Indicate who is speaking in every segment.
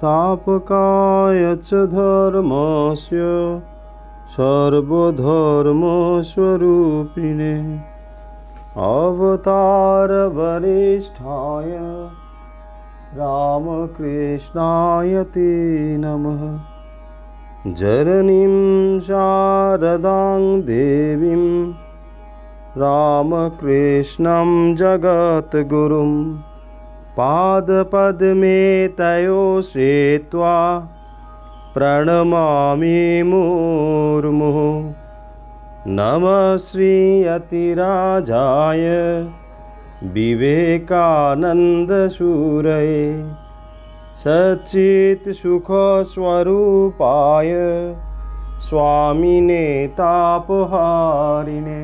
Speaker 1: संस्थापकाय च धर्मस्य सर्वधर्मस्वरूपिणे अवतारवरिष्ठाय रामकृष्णाय ते नमः। जननीं शारदां देवीं रामकृष्णं जगद्गुरुं पादपद्मे तयो श्रित्वा प्रणमामि मुहुर्मुहुः। नमः श्री यतिराजाय विवेकानन्दसूरये सच्चित्सुखस्वरूपाय स्वामिने तापहारिणे।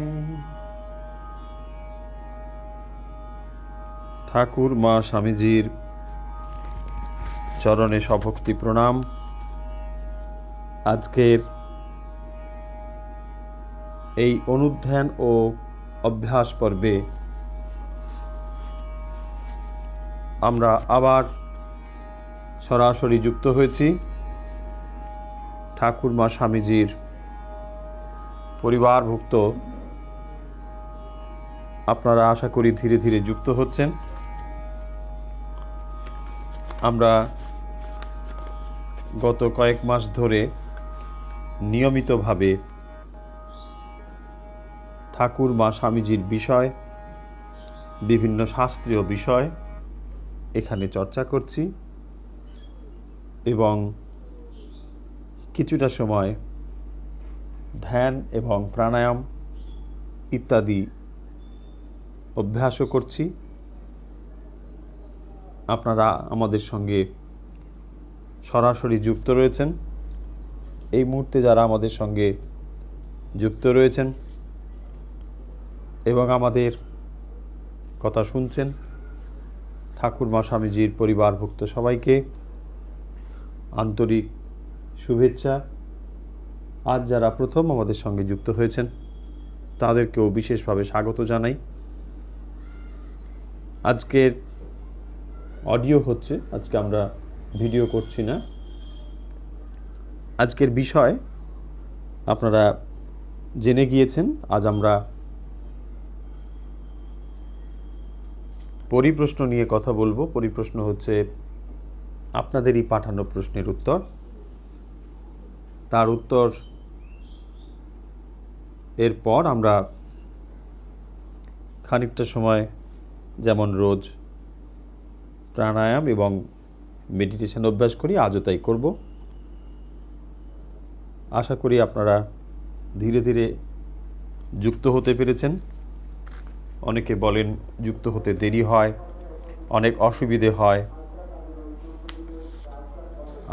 Speaker 1: ঠাকুর মা স্বামীজির চরণে সভক্তি প্রণাম। আজকের এই অনুধ্যান ও অভ্যাস পর্বে আমরা আবার সরাসরি যুক্ত হয়েছি ঠাকুর মা স্বামীজির পরিবারভুক্ত। আপনারা আশা করি ধীরে ধীরে যুক্ত হচ্ছেন। আমরা গত কয়েক মাস ধরে নিয়মিতভাবে ঠাকুর মা স্বামীজির বিষয়, বিভিন্ন শাস্ত্রীয় বিষয় এখানে চর্চা করছি এবং কিছুটা সময় ধ্যান এবং প্রাণায়াম ইত্যাদি অভ্যাসও করছি। আপনারা আমাদের সঙ্গে সরাসরি যুক্ত রয়েছেন। এই মুহূর্তে যারা আমাদের সঙ্গে যুক্ত রয়েছেন এবং আমাদের কথা শুনছেন, ঠাকুর মা স্বামীজির পরিবারভুক্ত সবাইকে আন্তরিক শুভেচ্ছা। আজ যারা প্রথম আমাদের সঙ্গে যুক্ত হয়েছেন তাদেরকেও বিশেষভাবে স্বাগত জানাই। আজকের অডিও হচ্ছে, আজকে আমরা ভিডিও করছি না। আজকের বিষয় আপনারা জেনে গিয়েছেন। আজ আমরা পরিপ্রশ্ন নিয়ে কথা বলবো। পরিপ্রশ্ন হচ্ছে আপনাদেরই পাঠানো প্রশ্নের উত্তর। তার উত্তর এরপর আমরা খানিকটা সময় যেমন রোজ প্রাণায়াম এবং মেডিটেশন অভ্যাস করি, আজও তাই করব। আশা করি আপনারা ধীরে ধীরে যুক্ত হতে পেরেছেন। অনেকে বলেন যুক্ত হতে দেরি হয়, অনেক অসুবিধে হয়।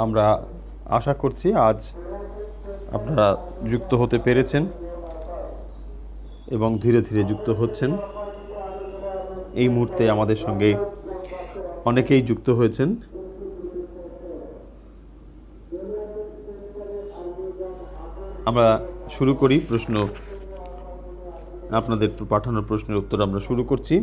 Speaker 1: আমরা আশা করছি আজ আপনারা যুক্ত হতে পেরেছেন এবং ধীরে ধীরে যুক্ত হচ্ছেন। এই মুহূর্তে আমাদের সঙ্গে অনেকেই যুক্ত হয়েছেন। আমরা শুরু করি প্রশ্ন, আপনাদের পাঠানোর প্রশ্নের উত্তর আমরা শুরু করছি।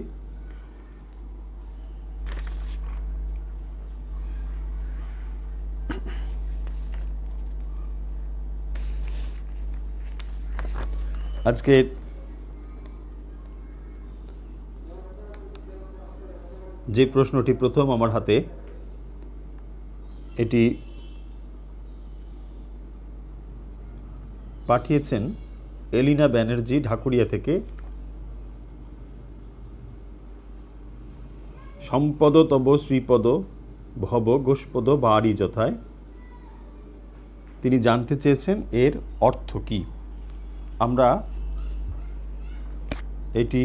Speaker 1: আজকে যে প্রশ্নটি প্রথম আমার হাতে, এটি পাঠিয়েছেন এলিনা ব্যানার্জি ঢাকুরিয়া থেকে। সম্পদ তব শ্রীপদ ভব গোষ্পদ বাড়ি যথায়। তিনি জানতে চেয়েছেন এর অর্থ কি। আমরা এটি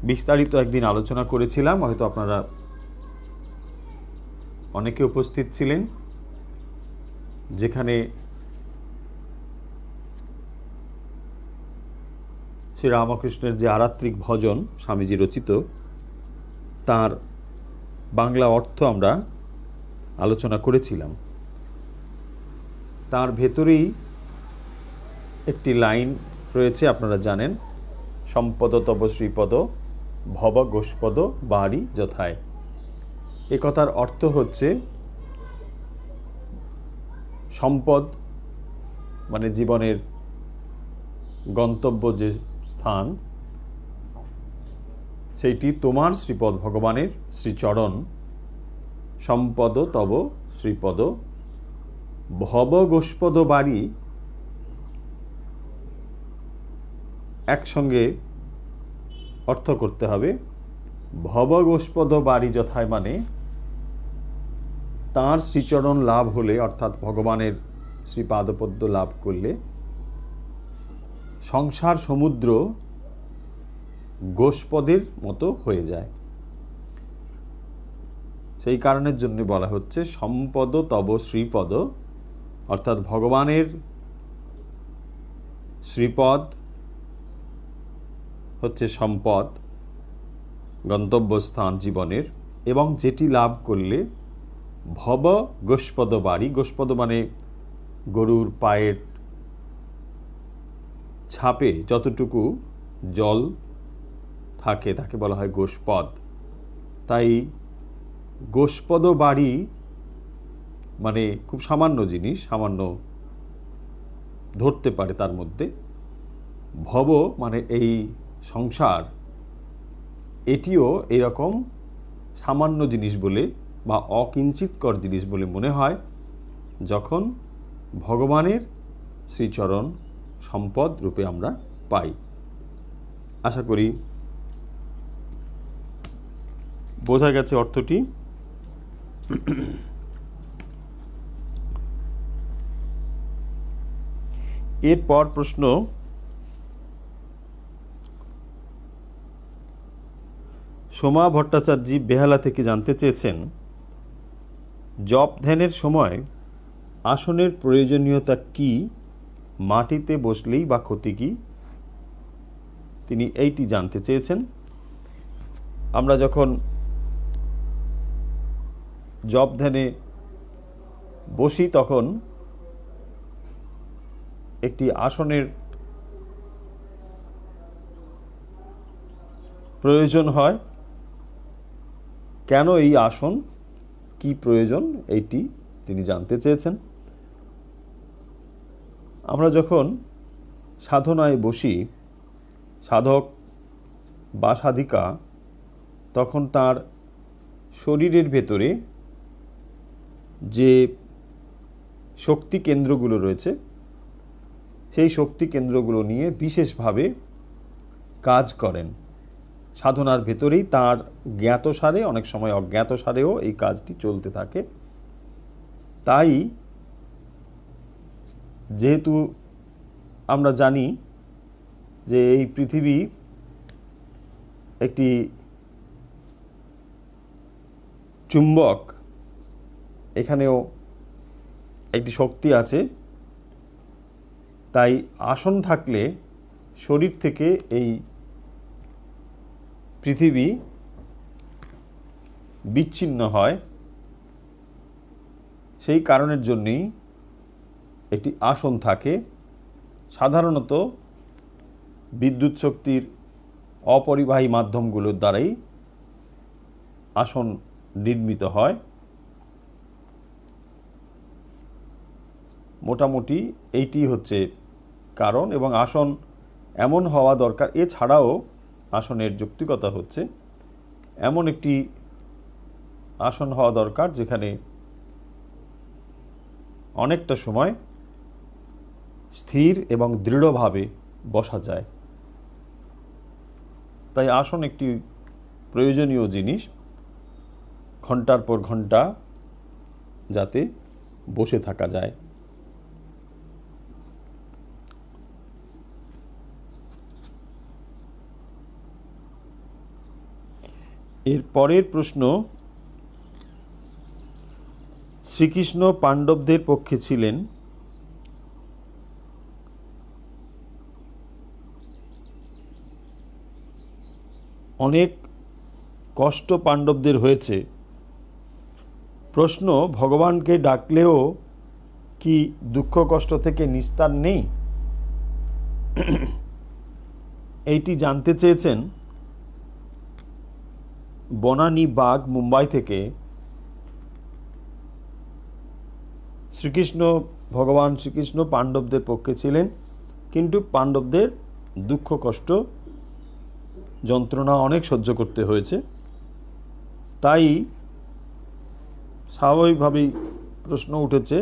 Speaker 1: বিস্তারিত একদিন আলোচনা করেছিলাম, হয়তো আপনারা অনেকে উপস্থিত ছিলেন, যেখানে শ্রী রামকৃষ্ণের যে আরাত্রিক ভজন স্বামীজি রচিত, তার বাংলা অর্থ আমরা আলোচনা করেছিলাম। তার ভেতরেই একটি লাইন রয়েছে, আপনারা জানেন, সম্পদ তব শ্রীপদ ভব গোষ্পদ বাড়ি যথায়। এ কথার অর্থ হচ্ছে সম্পদ মানে জীবনের গন্তব্য যে স্থান, সেইটি তোমার শ্রীপদ ভগবানের শ্রীচরণ। সম্পদ তব শ্রীপদ ভব গোষ্পদ বাড়ি, একসঙ্গে অর্থ করতে হবে। ভব গোষ্পদ বাড়ি যথায় মানে তাঁর শ্রীচরণ লাভ হলে, অর্থাৎ ভগবানের শ্রীপাদপদ্ম লাভ করলে সংসার সমুদ্র গোষ্পদের মতো হয়ে যায়। সেই কারণের জন্য বলা হচ্ছে সম্পদ তব শ্রীপদ, অর্থাৎ ভগবানের শ্রীপদ হচ্ছে সম্পদ, গন্তব্যস্থান জীবনের, এবং যেটি লাভ করলে ভব গোষ্পদ বাড়ি, গোষ্পদ মানে গরুর পায়ের ছাপে যতটুকু জল থাকে তাকে বলা হয় গোষ্পদ। তাই গোষ্পদ বাড়ি মানে খুব সামান্য জিনিস, সামান্য ধরতে পারে তার মধ্যে। ভব মানে এই সংসার, এটিও এরকম সামান্য জিনিস বলে বা অকিঞ্চিতকর জিনিস বলে মনে হয় যখন ভগবানের শ্রীচরণ সম্পদ রূপে আমরা পাই। আশা করি বোঝা গেছে অর্থটি। এরপর প্রশ্ন, সোমা ভট্টাচার্য বেহালা থেকে জানতে চেয়েছেন, জপ ধ্যানের সময় আসনের প্রয়োজনীয়তা কি, মাটিতে বসলেই বা ক্ষতি কি? তিনি এইটি জানতে চেয়েছেন। আমরা যখন জপ ধ্যানে বসি তখন একটি আসনের প্রয়োজন হয়। কেন এই আসন, কি প্রয়োজন, এইটি তিনি জানতে চেয়েছেন। আমরা যখন সাধনায় বসি, সাধক বা সাধিকা তখন তার শরীরের ভেতরে যে শক্তি কেন্দ্রগুলো রয়েছে সেই শক্তি কেন্দ্রগুলো নিয়ে বিশেষভাবে কাজ করেন। সাধনার ভেতরেই তার জ্ঞাতসারে, অনেক সময় অজ্ঞাতসারেও এই কাজটি চলতে থাকে। তাই যেহেতু আমরা জানি যে এই পৃথিবী একটি চুম্বক, এখানেও একটি শক্তি আছে, তাই আসন থাকলে শরীর থেকে এই পৃথিবী বিচ্ছিন্ন হয়। সেই কারণের জন্যই একটি আসন থাকে। সাধারণত বিদ্যুৎ শক্তির অপরিবাহী মাধ্যমগুলোর দ্বারাই আসন নির্মিত হয়। মোটামুটি এইটি হচ্ছে কারণ, এবং আসন এমন হওয়া দরকার। এছাড়াও আসনের যৌক্তিকতা হচ্ছে এমন একটি আসন হওয়া দরকার যেখানে অনেকটা সময় স্থির এবং দৃঢ়ভাবে বসা যায়। তাই আসন একটি প্রয়োজনীয় জিনিস, ঘন্টার পর ঘন্টা যাতে বসে থাকা যায়। এর পরের প্রশ্ন, শ্রীকৃষ্ণ পাণ্ডবদের পক্ষে ছিলেন, অনেক কষ্ট পাণ্ডবদের হয়েছে। প্রশ্ন, ভগবানকে ডাকলেও কি দুঃখ কষ্ট থেকে নিস্তার নেই? এইটি জানতে চেয়েছেন বনানী বাগ, মুম্বাই থেকে ভগবান শ্রীকৃষ্ণ পাণ্ডবদের পক্ষে ছিলেন, কিন্তু পাণ্ডবদের দুঃখ কষ্ট যন্ত্রণা অনেক সহ্য করতে হয়েছে। তাই স্বাভাবিকভাবেই প্রশ্ন উঠেছে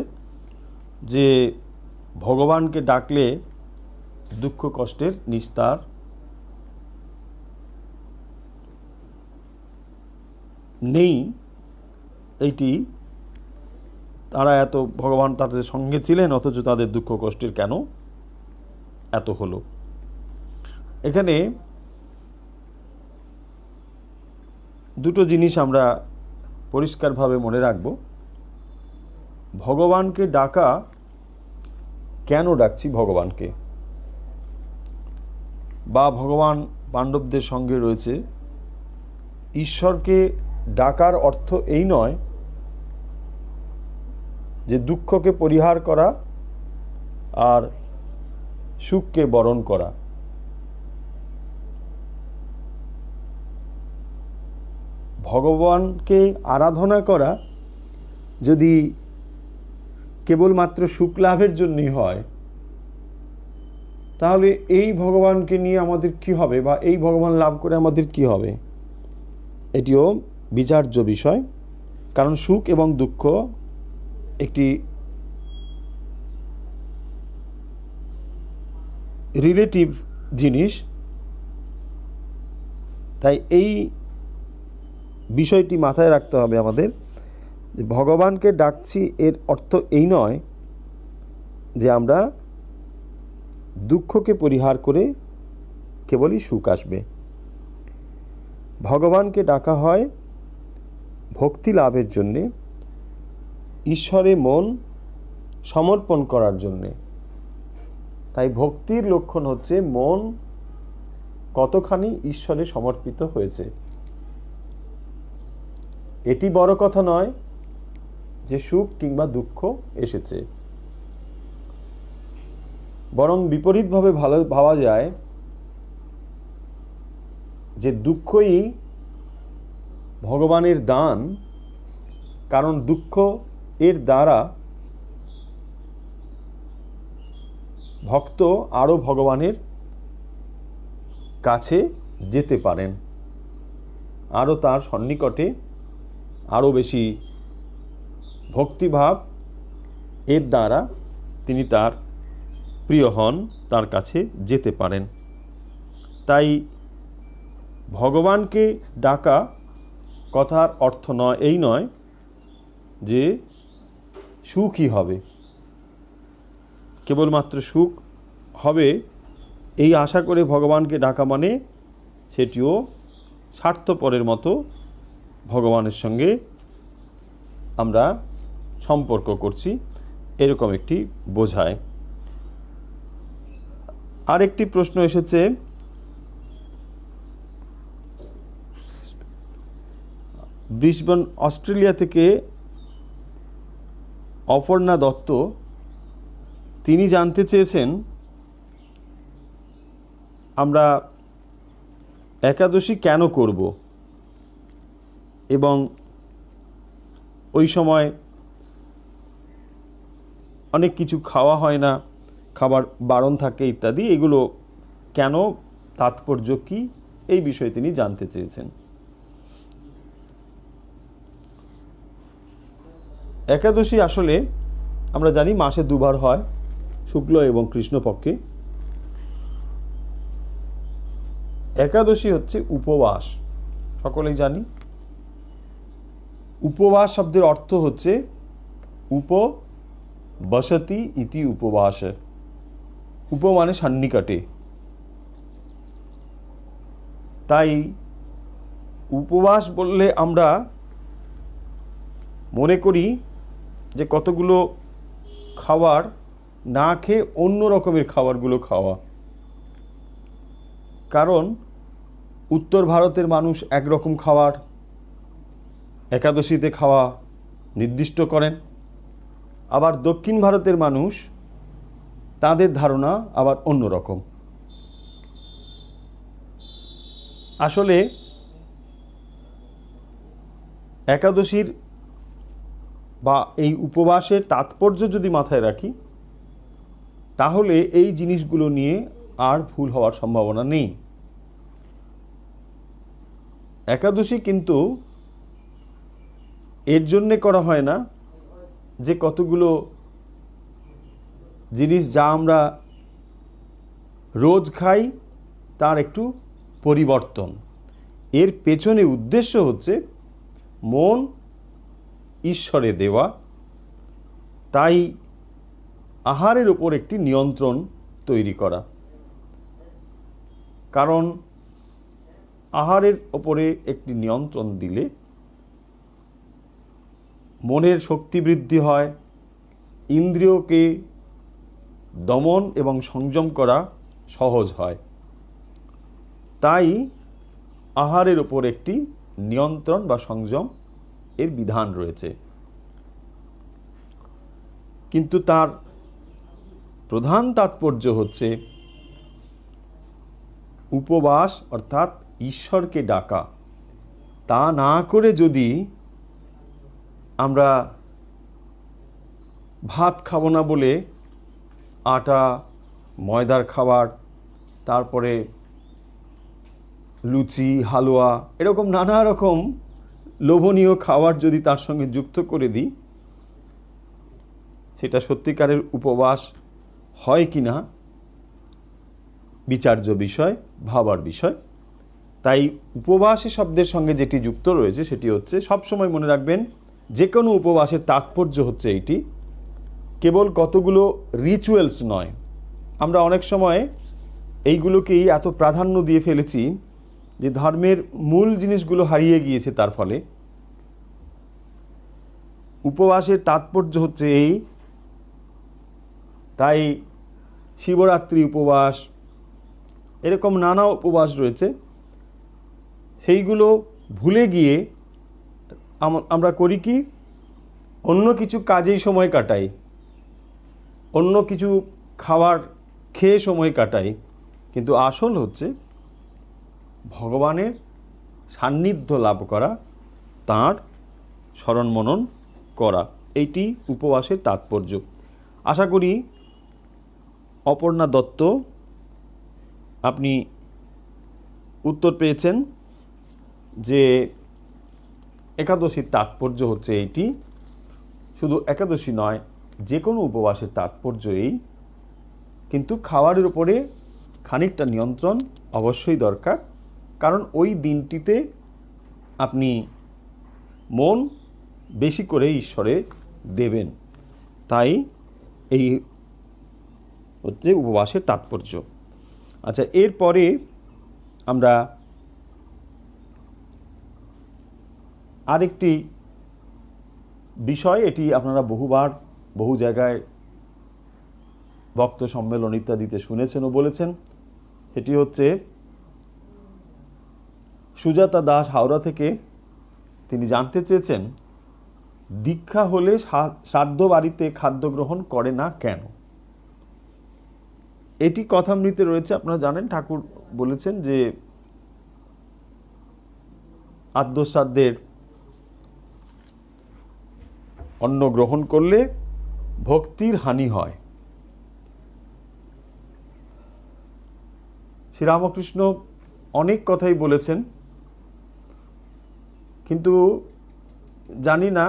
Speaker 1: যে ভগবানকে ডাকলে দুঃখ কষ্টের নিস্তার নেই, এইটি তারা এত ভগবান তাদের সঙ্গে ছিলেন অথচ তাদের দুঃখ কষ্টের কেন এত হলো। এখানে দুটো জিনিস আমরা পরিষ্কারভাবে মনে রাখব। ভগবানকে ডাকা, কেন ডাকছি ভগবানকে, বা ভগবান পাণ্ডবদের সঙ্গে রয়েছে, ঈশ্বরকে ডাকার অর্থ এই নয় যে দুঃখকে পরিহার করা আর সুখকে বরণ করা। ভগবানকে আরাধনা করা যদি কেবলমাত্র সুখ লাভের জন্যই হয়, তাহলে এই ভগবানকে নিয়ে আমাদের কি হবে, বা এই ভগবান লাভ করে আমাদের কি হবে, এটিও বিচার্য বিষয়। কারণ সুখ এবং দুঃখ একটি রিলেটিভ জিনিস। তাই এই বিষয়টি মাথায় রাখতে হবে আমাদের, যে ভগবানকে ডাকছি এর অর্থ এই নয় যে আমরা দুঃখকে পরিহার করে কেবলই সুখ আসবে। ভগবানকে ডাকা হয় ভক্তি লাভের জন্যে, ঈশ্বরে মন সমর্পণ করার জন্যে। তাই ভক্তির লক্ষণ হচ্ছে মন কতখানি ঈশ্বরে সমর্পিত হয়েছে। এটি বড় কথা নয় যে সুখ কিংবা দুঃখ এসেছে, বরং বিপরীতভাবে ভাবা যায় যে দুঃখই ভগবানের দান। কারণ দুঃখ এর দ্বারা ভক্ত আরও ভগবানের কাছে যেতে পারেন, আরও তার সন্নিকটে আরও বেশি ভক্তিভাব এর দ্বারা তিনি তার প্রিয় হন, তার কাছে যেতে পারেন। তাই ভগবানকে ডাকা কথার অর্থ এই নয় যে সুখই হবে, কেবলমাত্র সুখ হবে এই আশা করে ভগবানকে ডাকা মানে সেটিও স্বার্থপরের মতো ভগবানের সঙ্গে আমরা সম্পর্ক করছি, এরকম একটি বোঝায়। আরেকটি প্রশ্ন এসেছে, ব্রিসবেন অস্ট্রেলিয়া থেকে অপর্ণা দত্ত, তিনি জানতে চেয়েছেন আমরা একাদশী কেন করব এবং ওই সময় অনেক কিছু খাওয়া হয় না, খাবার বারণ থাকে ইত্যাদি, এগুলো কেন, তাৎপর্য কী, এই বিষয়ে তিনি জানতে চেয়েছেন। একাদশী আসলে আমরা জানি মাসে দুবার হয়, শুক্ল এবং কৃষ্ণপক্ষে। একাদশী হচ্ছে উপবাস, সকলেই জানি। উপবাস শব্দের অর্থ হচ্ছে উপবসতি ইতি উপবাস। উপ মানে সন্নিকটে। তাই উপবাস বললে আমরা মনে করি যে কতগুলো খাবার না খেয়ে অন্য রকমের খাবারগুলো খাওয়া। কারণ উত্তর ভারতের মানুষ একরকম খাবার একাদশীতে খাওয়া নির্দিষ্ট করেন, আবার দক্ষিণ ভারতের মানুষ তাদের ধারণা আবার অন্য রকম। আসলে একাদশীর বা এই উপবাসের তাৎপর্য যদি মাথায় রাখি, তাহলে এই জিনিসগুলো নিয়ে আর ভুল হওয়ার সম্ভাবনা নেই। একাদশী কিন্তু এর জন্যে করা হয় না যে কতগুলো জিনিস যা আমরা রোজ খাই তার একটু পরিবর্তন। এর পেছনে উদ্দেশ্য হচ্ছে মন ঈশ্বরে দেওয়া, তাই আহারের উপর একটি নিয়ন্ত্রণ তৈরি করা। কারণ আহারের ওপরে একটি নিয়ন্ত্রণ দিলে মনের শক্তি বৃদ্ধি হয়, ইন্দ্রিয়কে দমন এবং সংযম করা সহজ হয়। তাই আহারের ওপর একটি নিয়ন্ত্রণ বা সংযম এর বিধান রয়েছে। কিন্তু তার প্রধান তাৎপর্য হচ্ছে উপবাস অর্থাৎ ঈশ্বরকে ডাকা। তা না করে যদি আমরা ভাত খাবো না বলে আটা, ময়দার খাবার, তারপরে লুচি, হালুয়া, এরকম নানা রকম লোভনীয় খাবার যদি তার সঙ্গে যুক্ত করে দিই, সেটা সত্যিকারের উপবাস হয় কি না বিচার্য বিষয়, ভাবার বিষয়। তাই উপবাসী শব্দের সঙ্গে যেটি যুক্ত রয়েছে সেটি হচ্ছে, সবসময় মনে রাখবেন, যে কোনো উপবাসের তাৎপর্য হচ্ছে এইটি, কেবল কতগুলো রিচুয়ালস নয়। আমরা অনেক সময় এইগুলোকেই এত প্রাধান্য দিয়ে ফেলেছি যে ধর্মের মূল জিনিসগুলো হারিয়ে গিয়েছে। তার ফলে উপবাসের তাৎপর্য হচ্ছে এই। তাই শিবরাত্রি উপবাস, এরকম নানা উপবাস রয়েছে, সেইগুলো ভুলে গিয়ে আমরা করি কি, অন্য কিছু কাজেই সময় কাটাই, অন্য কিছু খাবার খেয়ে সময় কাটাই। কিন্তু আসল হচ্ছে ভগবানের সান্নিধ্য লাভ করা, তাঁর স্মরণ মনন করা। এইটি উপবাসের তাৎপর্য। আশা করি অপর্ণা দত্ত আপনি উত্তর পেয়েছেন যে একাদশীর তাৎপর্য হচ্ছে এইটি। শুধু একাদশী নয়, যে কোনো উপবাসের তাৎপর্য এই। কিন্তু খাবারের উপরে খানিকটা নিয়ন্ত্রণ অবশ্যই দরকার, কারণ ওই দিনটিতে আপনি মন বেশি করে ঈশ্বরে দেবেন। তাই এই হচ্ছে উপবাসের তাৎপর্য। আচ্ছা, এরপরে আমরা আরেকটি বিষয়, এটি আপনারা বহুবার বহু জায়গায় ভক্ত সম্মেলন ইত্যাদিতে শুনেছেন ও বলেছেন। সেটি হচ্ছে সুজাতা দাস হাওড়া থেকে তিনি জানতে চেয়েছেন, দীক্ষা হলে শ্রাদ্ধ বাড়িতে খাদ্য গ্রহণ করে না কেন? এটি কথামৃতে রয়েছে। আপনারা জানেন, ঠাকুর বলেছেন যে আদ্যশ্রাদ্ধের অন্ন গ্রহণ করলে ভক্তির হানি হয়। শ্রীরামকৃষ্ণ অনেক কথাই বলেছেন, কিন্তু জানি না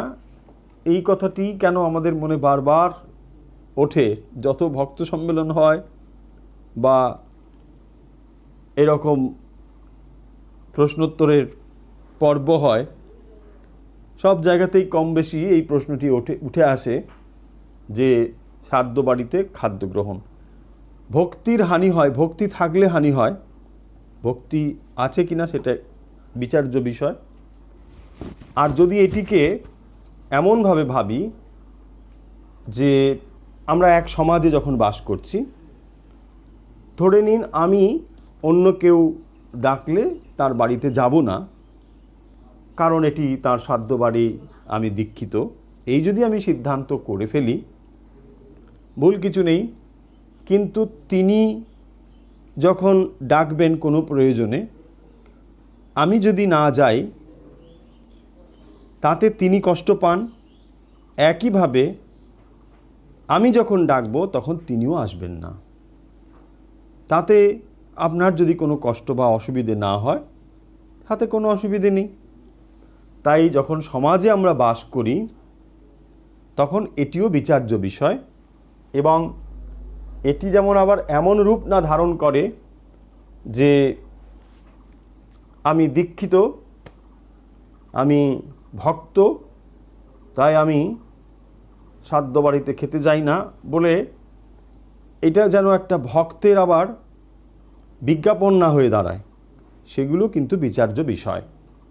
Speaker 1: এই কথাটি কেন আমাদের মনে বারবার ওঠে। যত ভক্ত সম্মেলন হয় বা এরকম প্রশ্নোত্তরের পর্ব হয়, সব জায়গাতেই কম বেশি এই প্রশ্নটি উঠে আসে যে শ্রাদ্ধ বাড়িতে খাদ্য গ্রহণ, ভক্তির হানি হয়। ভক্তি থাকলে হানি হয়, ভক্তি আছে কিনা সেটা বিচার্য বিষয়। আর যদি এটিকে এমনভাবে ভাবি যে আমরা এক সমাজে যখন বাস করছি, ধরে নিন আমি অন্য কেউ ডাকলে তার বাড়িতে যাব না, কারণ এটি তার শ্রাদ্ধ বাড়ি, আমি দীক্ষিত, এই যদি আমি সিদ্ধান্ত করে ফেলি, ভুল কিছু নেই। কিন্তু তিনি যখন ডাকবেন কোনো প্রয়োজনে, আমি যদি না যাই, তাতে তিনি কষ্ট পান, একইভাবে আমি যখন ডাকবো তখন তিনিও আসবেন না। তাতে আপনার যদি কোনো কষ্ট বা অসুবিধে না হয়, তাতে কোনো অসুবিধে নেই। তাই যখন সমাজে আমরা বাস করি তখন এটিও বিচার্য বিষয়, এবং এটি যেমন আবার এমন রূপ না ধারণ করে যে আমি দীক্ষিত, আমি ভক্ত, তাই আমি শ্রাদ্ধ বাড়িতে খেতে যাই না বলে এটা যেন একটা ভক্তের আবার বিজ্ঞাপন না হয়ে দাঁড়ায়, সেগুলো কিন্তু বিচার্য বিষয়।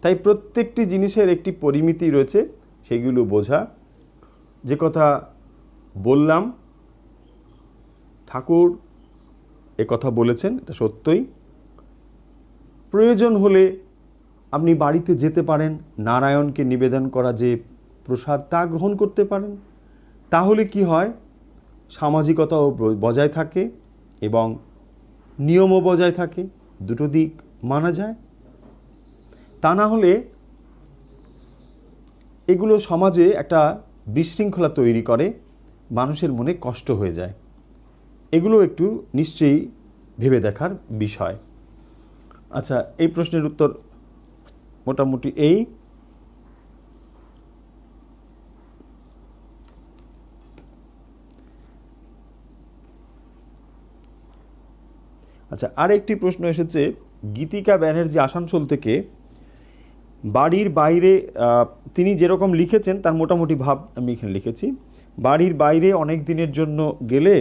Speaker 1: তাই প্রত্যেকটি জিনিসের একটি পরিমিতি রয়েছে, সেগুলো বোঝা। যে কথা বললাম, ঠাকুর কথা বলেছেন, এটা সত্যই। প্রয়োজন হলে আপনি বাড়িতে যেতে পারেন, নারায়ণকে নিবেদন করা যে প্রসাদ তা গ্রহণ করতে পারেন। তাহলে কি হয়, সামাজিকতাও বজায় থাকে এবং নিয়মও বজায় থাকে, দুটো দিক মানা যায়। তা না হলে এগুলো সমাজে একটা বিশৃঙ্খলা তৈরি করে, মানুষের মনে কষ্ট হয়ে যায়। এগুলো একটু নিশ্চয়ই ভেবে দেখার বিষয়। আচ্ছা, এই প্রশ্নের উত্তর মোটামুটি এই। আচ্ছা, আর একটি প্রশ্ন এসেছে গীতিকা ব্যানার্জি আসানসোল থেকে। বাড়ির বাইরে, তিনি যেরকম লিখেছেন তার মোটামুটি ভাব আমি এখানে লিখেছি। বাড়ির বাইরে অনেক দিনের জন্য গেলে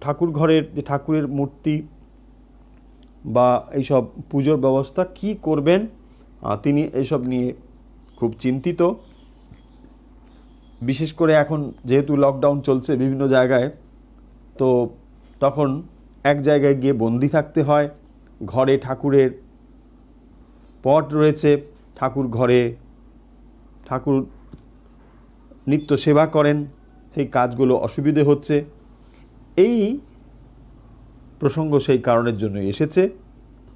Speaker 1: ঠাকুর ঘরের যে ঠাকুরের মূর্তি বা এইসব পুজোর ব্যবস্থা কি করবেন, তিনি এইসব নিয়ে খুব চিন্তিত। বিশেষ করে এখন যেহেতু লকডাউন চলছে বিভিন্ন জায়গায়, তো তখন এক জায়গায় গিয়ে বন্দি থাকতে হয়। ঘরে ঠাকুরের পট রয়েছে, ঠাকুর ঘরে ঠাকুর নিত্য সেবা করেন, সেই কাজগুলো অসুবিধে হচ্ছে। এই প্রসঙ্গ সেই কারণের জন্য এসেছে,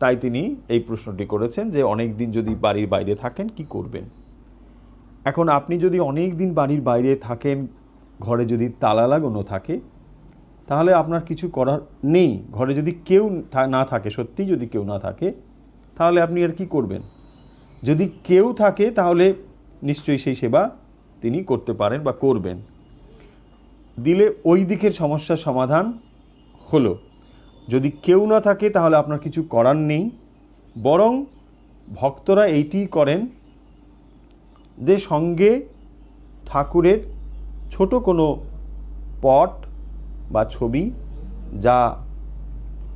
Speaker 1: তাই তিনি এই প্রশ্নটি করেছেন যে অনেক দিন যদি বাড়ির বাইরে থাকেন কি করবেন। এখন আপনি যদি অনেক দিন বাড়ির বাইরে থাকেন, ঘরে যদি তালা লাগানো থাকে, তাহলে আপনার কিছু করার নেই। ঘরে যদি কেউ না থাকে, সত্যি যদি কেউ না থাকে, তাহলে আপনি আর কি করবেন। যদি কেউ থাকে তাহলে নিশ্চয়ই সেই সেবা তিনি করতে পারেন বা করবেন। দিলে ওই দিকের সমস্যার সমাধান হলো। যদি কেউ না থাকে তাহলে আপনার কিছু করার নেই, বরং ভক্তরা এইটি করেন যে সঙ্গে ঠাকুরের ছোট কোনো পট বা ছবি, যা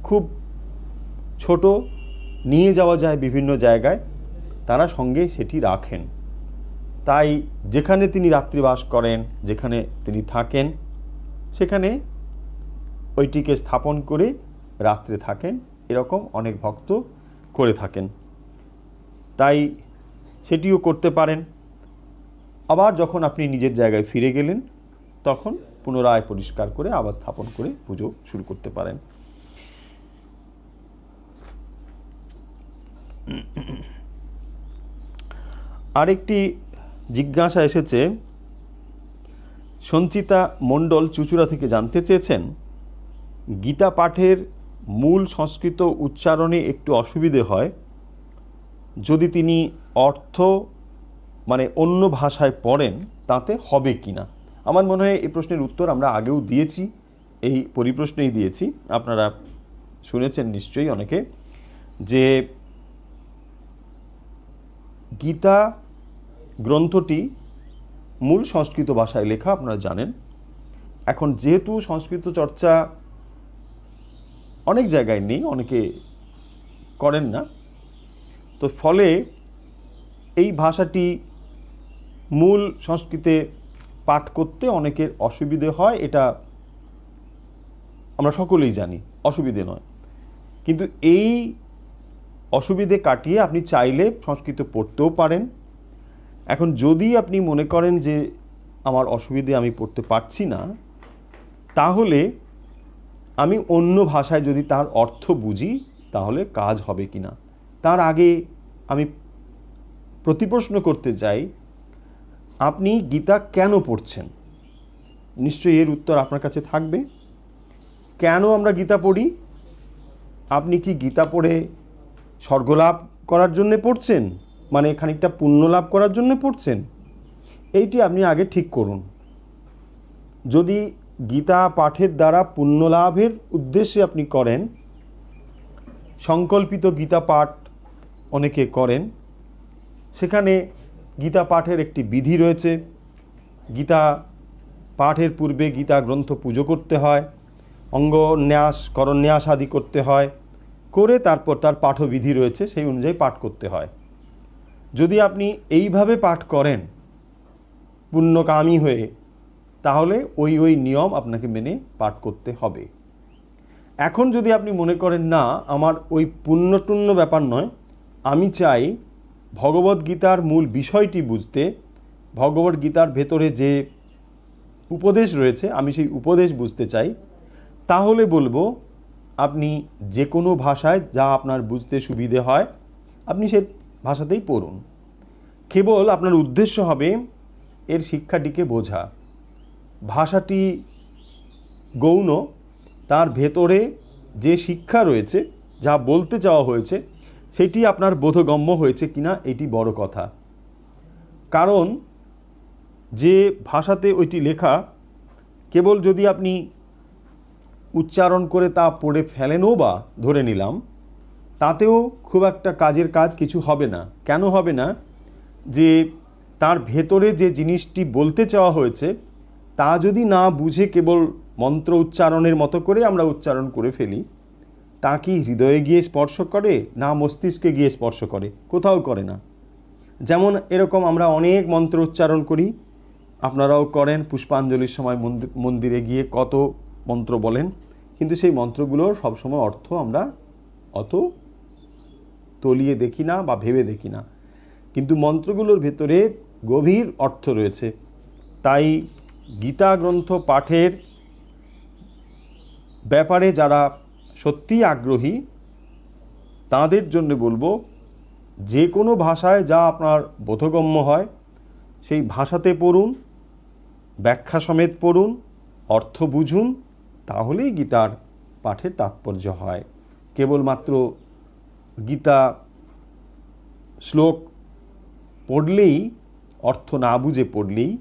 Speaker 1: খুব ছোট, নিয়ে যাওয়া যায় বিভিন্ন জায়গায়, তারা সঙ্গে সেটি রাখেন। তাই যেখানে তিনি রাত্রিবাস করেন, যেখানে তিনি থাকেন, সেখানে ওইটিকে স্থাপন করে রাত্রে থাকেন। এরকম অনেক ভক্ত করে থাকেন, তাই সেটিও করতে পারেন। আবার যখন আপনি নিজের জায়গায় ফিরে গেলেন, তখন পুনরায় পরিষ্কার করে আবার স্থাপন করে পুজো শুরু করতে পারেন। আরেকটি জিজ্ঞাসা এসেছে, সঞ্চিতা মণ্ডল চুচুড়া থেকে জানতে চেয়েছেন, গীতা পাঠের মূল সংস্কৃত উচ্চারণে একটু অসুবিধে হয়, যদি তিনি অর্থ মানে অন্য ভাষায় পড়েন তাতে হবে কি না। আমার মনে হয় এই প্রশ্নের উত্তর আমরা আগেও দিয়েছি, এই পরিপ্রশ্নেই দিয়েছি, আপনারা শুনেছেন নিশ্চয়ই অনেকে, যে গীতা গ্রন্থটি মূল সংস্কৃত ভাষায় লেখা, আপনারা জানেন। এখন যেহেতু সংস্কৃত চর্চা অনেক জায়গায় নেই, অনেকে করেন না, তো ফলে এই ভাষাটি মূল সংস্কৃতে পাঠ করতে অনেকের অসুবিধে হয়, এটা আমরা সকলেই জানি, অসুবিধে নয়। কিন্তু এই অসুবিধে কাটিয়ে আপনি চাইলে সংস্কৃত পড়তেও পারেন। এখন যদি আপনি মনে করেন যে আমার অসুবিধে, আমি পড়তে পারছি না, তাহলে আমি অন্য ভাষায় যদি তার অর্থ বুঝি তাহলে কাজ হবে কি না। তার আগে আমি প্রতিপ্রশ্ন করতে চাই, আপনি গীতা কেন পড়ছেন? নিশ্চয়ই এর উত্তর আপনার কাছে থাকবে। কেন আমরা গীতা পড়ি? আপনি কি গীতা পড়ে স্বর্গলাভ করার জন্যে পড়ছেন, মানে খানিকটা পুণ্য লাভ করার জন্য পড়ছেন? এইটি আপনি আগে ঠিক করুন। যদি গীতা পাঠের দ্বারা পুণ্য লাভের উদ্দেশ্যে আপনি করেন, সংকল্পিত গীতা পাঠ অনেকে করেন, সেখানে গীতা পাঠের একটি বিধি রয়েছে। গীতা পাঠের পূর্বে গীতা গ্রন্থ পুজো করতে হয়, অঙ্গন্যাস করন্যাস আদি করতে হয়, করে তারপর তার পাঠবিধি রয়েছে, সেই অনুযায়ী পাঠ করতে হয়। যদি আপনি এইভাবে পাঠ করেন পুণ্যকামী হয়ে, তাহলে ওই নিয়ম আপনাকে মেনে পাঠ করতে হবে। এখন যদি আপনি মনে করেন না, আমার ওই পুণ্যটুণ্য ব্যাপার নয়, আমি চাই ভগবদ্গীতার মূল বিষয়টি বুঝতে, ভগবদ্গীতার ভেতরে যে উপদেশ রয়েছে আমি সেই উপদেশ বুঝতে চাই, তাহলে বলবো আপনি যে কোনো ভাষায় যা আপনার বুঝতে সুবিধে হয় আপনি সে ভাষাতেই পড়ুন। কেবল আপনার উদ্দেশ্য হবে এর শিক্ষাটিকে বোঝা। ভাষাটি গৌণ, তার ভেতরে যে শিক্ষা রয়েছে, যা বলতে চাওয়া হয়েছে, সেটি আপনার বোধগম্য হয়েছে কিনা এটি বড় কথা। কারণ যে ভাষাতে ওইটি লেখা, কেবল যদি আপনি উচ্চারণ করে তা পড়ে ফেলেনও বা ধরে নিলাম, তাতেও খুব একটা কাজের কাজ কিছু হবে না। কেন হবে না? যে তার ভেতরে যে জিনিসটি বলতে চাওয়া হয়েছে তা যদি না বুঝে কেবল মন্ত্র উচ্চারণের মতো করে আমরা উচ্চারণ করে ফেলি, তা কি হৃদয়ে গিয়ে স্পর্শ করে, না মস্তিষ্কে গিয়ে স্পর্শ করে? কোথাও করে না। যেমন এরকম আমরা অনেক মন্ত্র উচ্চারণ করি, আপনারাও করেন, পুষ্পাঞ্জলির সময় মন্দিরে গিয়ে কত মন্ত্র বলেন, কিন্তু সেই মন্ত্রগুলোর সবসময় অর্থ আমরা অত তলিয়ে দেখি না বা ভেবে দেখি না, কিন্তু মন্ত্রগুলোর ভেতরে গভীর অর্থ রয়েছে। তাই গীতা গ্রন্থ পাঠের ব্যাপারে যারা সত্যিই আগ্রহী, তাদের জন্য বলবো যে কোনো ভাষায় যা আপনার বোধগম্য হয় সেই ভাষাতে পড়ুন, ব্যাখ্যা সমেত পড়ুন, অর্থ বুঝুন, তাহলেই গীতার পাঠের তাৎপর্য হয়। কেবলমাত্র গীতা শ্লোক পড়লেই, অর্থ না বুঝে পড়লেই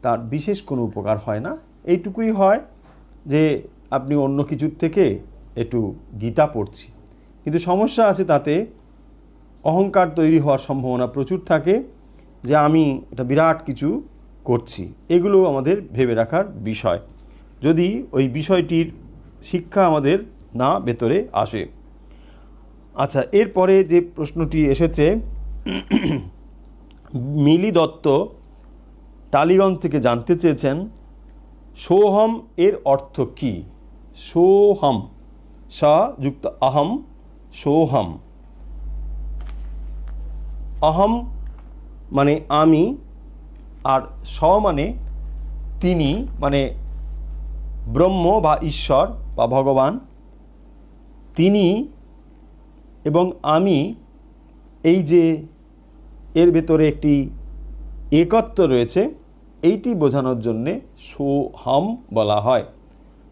Speaker 1: তার বিশেষ কোনো উপকার হয় না। এইটুকুই হয় যে আপনি অন্য কিছুর থেকে একটু গীতা পড়ছি, কিন্তু সমস্যা আছে তাতে, অহংকার তৈরি হওয়ার সম্ভাবনা প্রচুর থাকে যে আমি এটা বিরাট কিছু করছি। এগুলো আমাদের ভেবে রাখার বিষয়, যদি ওই বিষয়টির শিক্ষা আমাদের না ভেতরে আসে। আচ্ছা, এরপরে যে প্রশ্নটি এসেছে, মিলি দত্ত টালিগঞ্জ থেকে জানতে চেয়েছেন সোহম এর অর্থ কি? সোহম, সা যুক্ত আহম, সোহম। অহম মানে আমি, আর স মানে তিনি, মানে ব্রহ্ম বা ঈশ্বর বা ভগবান। তিনি এবং আমি, এই যে এর ভেতরে একটি একত্ব রয়েছে, এইটি বোঝানোর জন্যে সোহম বলা হয়।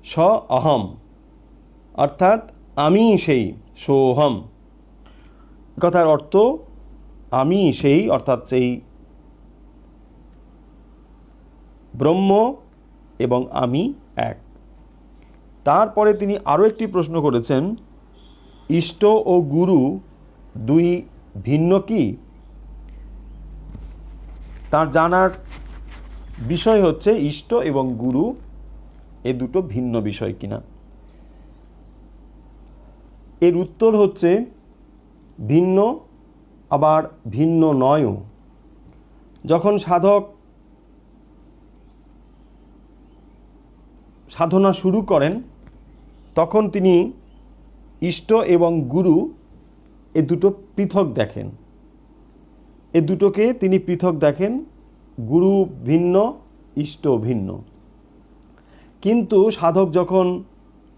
Speaker 1: স অহম অর্থাৎ আমি সেই, সোহম কথার অর্থ আমি সেই, অর্থাৎ সেই ব্রহ্ম এবং আমি এক। তারপরে তিনি আরও একটি প্রশ্ন করেছেন, ইষ্ট ও গুরু দুই ভিন্ন কি? তার জানার বিষয় হচ্ছে ইষ্ট এবং গুরু এ দুটো ভিন্ন বিষয় কিনা। এর উত্তর হচ্ছে ভিন্ন, আবার ভিন্ন নয়ও। যখন সাধক সাধনা শুরু করেন তখন তিনি ইষ্ট এবং গুরু এ দুটো পৃথক দেখেন, এ দুটোকে তিনি পৃথক দেখেন। গুরু ভিন্ন, ইষ্ট ভিন্ন। কিন্তু সাধক যখন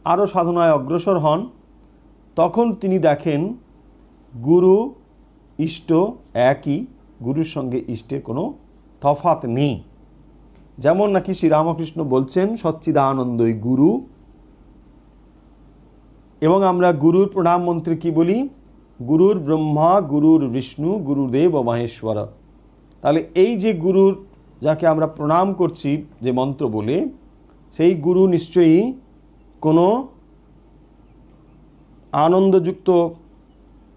Speaker 1: আরও সাধনায় অগ্রসর হন তখন তিনি দেখেন গুরু ইষ্ট একই, গুরুর সঙ্গে ইষ্টের কোনো তফাৎ নেই। যেমন নাকি শ্রীরামকৃষ্ণ বলছেন সচ্চিদানন্দই গুরু, এবং আমরা গুরুর প্রণাম মন্ত্রে কি বলি? গুরুর ব্রহ্মা গুরুর বিষ্ণু গুরুদেব মহেশ্বর। তাহলে এই যে গুরুর, যাকে আমরা প্রণাম করছি যে মন্ত্র বলে, সেই গুরু নিশ্চয়ই কোনো আনন্দযুক্ত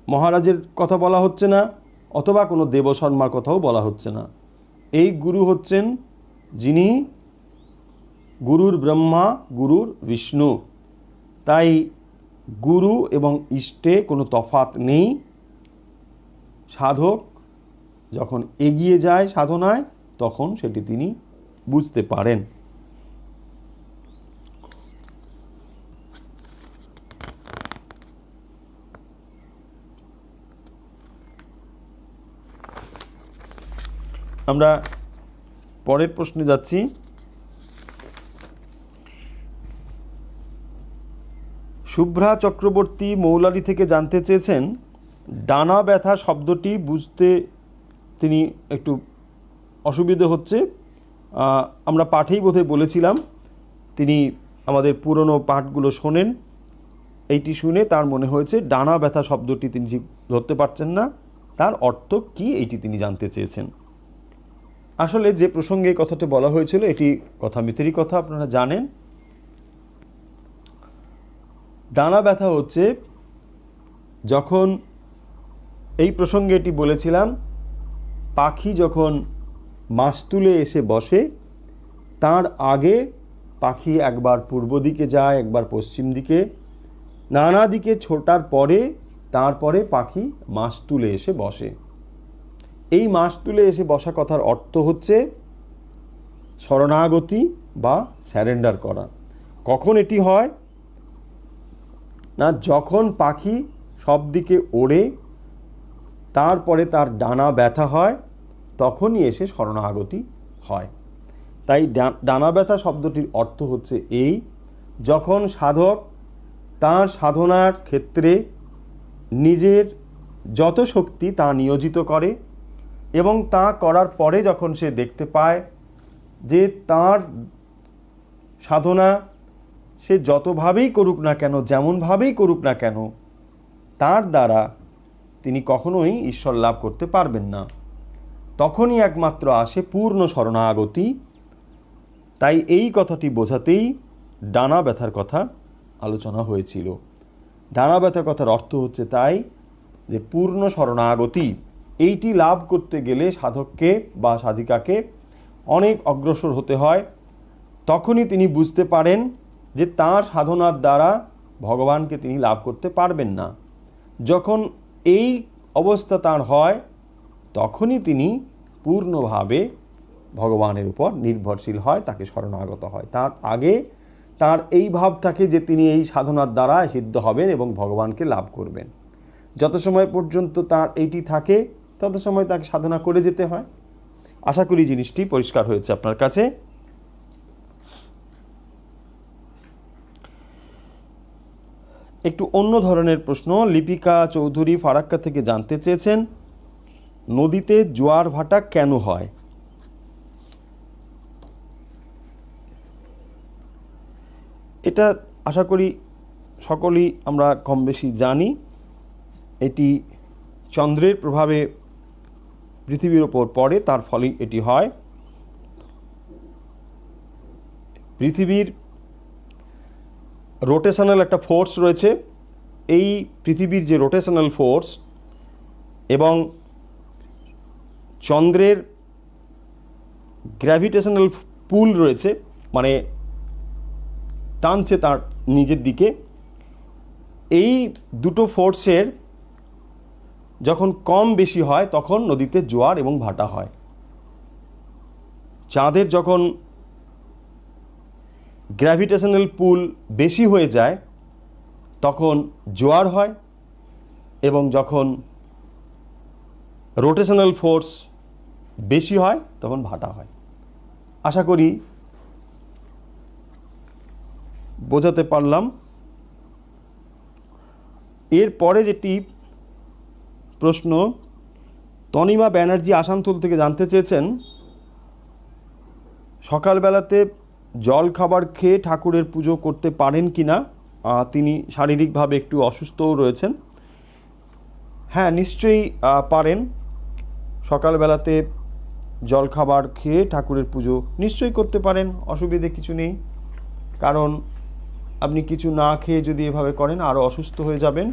Speaker 1: মহারাজের কথা বলা হচ্ছে না, অথবা কোনো দেবশর্মার কথাও বলা হচ্ছে না। এই গুরু হচ্ছেন যিনি গুরুর ব্রহ্মা গুরুর বিষ্ণু। তাই গুরু এবং ইষ্টে কোনো তফাৎ নেই। সাধক যখন এগিয়ে যায় সাধনায়, তখন সেটি তিনি বুঝতে পারেন। আমরা পরের প্রশ্নে যাচ্ছি। শুভ্রা চক্রবর্তী মৌলালি থেকে জানতে চেয়েছেন, ডানা ব্যথা শব্দটি বুঝতে তিনি একটু অসুবিধে হচ্ছে। আমরা পাঠেই বোধহয় বলেছিলাম, তিনি আমাদের পুরনো পাঠগুলো শোনেন। এইটি শুনে তার মনে হয়েছে ডানা ব্যথা শব্দটি তিনি ঠিক ধরতে পারছেন না, তার অর্থ কী এইটি তিনি জানতে চেয়েছেন। আসলে যে প্রসঙ্গে কথাটা বলা হয়েছিল এটি কথা মিথেরই কথা, আপনারা জানেন। ডানা ব্যথা হচ্ছে যখন, এই প্রসঙ্গে এটি বলেছিলাম, পাখি যখন মাস্তুলে এসে বসে, তার আগে পাখি একবার পূর্ব দিকে যায়, একবার পশ্চিম দিকে, নানা দিকে ছোটার পরে তারপরে পাখি মাস্তুলে এসে বসে। এই মাস্তুলে এসে বসা কথার অর্থ হচ্ছে শরণাগতি বা স্যারেন্ডার করা। কখন এটি হয় না, যখন পাখি সব দিকে ওড়ে, তারপরে তার ডানা ব্যথা হয়, তখনই এসে শরণাগতি হয়। তাই ডানা ব্যথা শব্দটির অর্থ হচ্ছে এই, যখন সাধক তার সাধনার ক্ষেত্রে নিজের যত শক্তি তা নিয়োজিত করে, এবং তা করার পরে যখন সে দেখতে পায় যে তার সাধনা সে যতভাবেই করুক না কেন, যেমনভাবেই করুক না কেন, তার দ্বারা তিনি কখনোই ঈশ্বর লাভ করতে পারবেন না, তখনই একমাত্র আসে পূর্ণ শরণাগতি। তাই এই কথাটি বোঝাতেই ডানা ব্যথার কথা আলোচনা হয়েছিল। ডানা ব্যথার কথার অর্থ হচ্ছে তাই যে পূর্ণ শরণাগতি, এইটি লাভ করতে গেলে সাধককে বা সাধিকাকে অনেক অগ্রসর হতে হয়। তখনই তিনি বুঝতে পারেন যে তার সাধনার দ্বারা ভগবানকে তিনি লাভ করতে পারবেন না। যখন এই অবস্থা তার হয়, তখনই তিনি পূর্ণভাবে ভগবানের উপর নির্ভরশীল হয়, তাকে শরণাগত হয়। তার আগে তার এই ভাব থাকে যে তিনি এই সাধনার দ্বারা সিদ্ধ হবেন এবং ভগবানকে লাভ করবেন। যত সময় পর্যন্ত তার এইটি থাকে, তত সময় তাকে সাধনা করে যেতে হয়। আশা করি জিনিসটি পরিষ্কার হয়েছে আপনার কাছে। একটু অন্য ধরনের প্রশ্ন লিপিকা চৌধুরী ফারাক্কা থেকে জানতে চেয়েছেন, নদীতে জোয়ার ভাটা কেন হয়? এটা আশা করি সকলেই আমরা কম বেশি জানি। এটি চন্দ্রের প্রভাবে পৃথিবীর ওপর পড়ে, তার ফলেই এটি হয়। পৃথিবীর রোটেশনাল একটা ফোর্স রয়েছে। এই পৃথিবীর যে রোটেশনাল ফোর্স এবং চন্দ্রের গ্র্যাভিটেশনাল পুল রয়েছে, মানে টানছে তার নিজের দিকে, এই দুটো ফোর্সের যখন কম বেশি হয় তখন নদীতে জোয়ার এবং ভাটা হয়। চাঁদের যখন গ্র্যাভিটেশনাল পুল বেশি হয়ে যায় তখন জোয়ার হয়, এবং যখন রোটেশনাল ফোর্স বেশি হয় তখন ভাটা হয়। আশা করি বোঝাতে পারলাম। এরপরে যেটি প্রশ্ন তনিমা ব্যানার্জি আসানসোল থেকে জানতে চেয়েছেন, সকালবেলাতে জল খাবার খেয়ে ঠাকুরের পুজো করতে পারেন কি না? তিনি শারীরিকভাবে একটু অসুস্থও রয়েছেন। হ্যাঁ, নিশ্চয়ই পারেন। সকালবেলাতে জল খাবার খেয়ে ঠাকুরের পুজো নিশ্চয়ই করতে পারেন, অসুবিধে কিছু নেই। কারণ আপনি কিছু না খেয়ে যদি এভাবে করেন আরও অসুস্থ হয়ে যাবেন।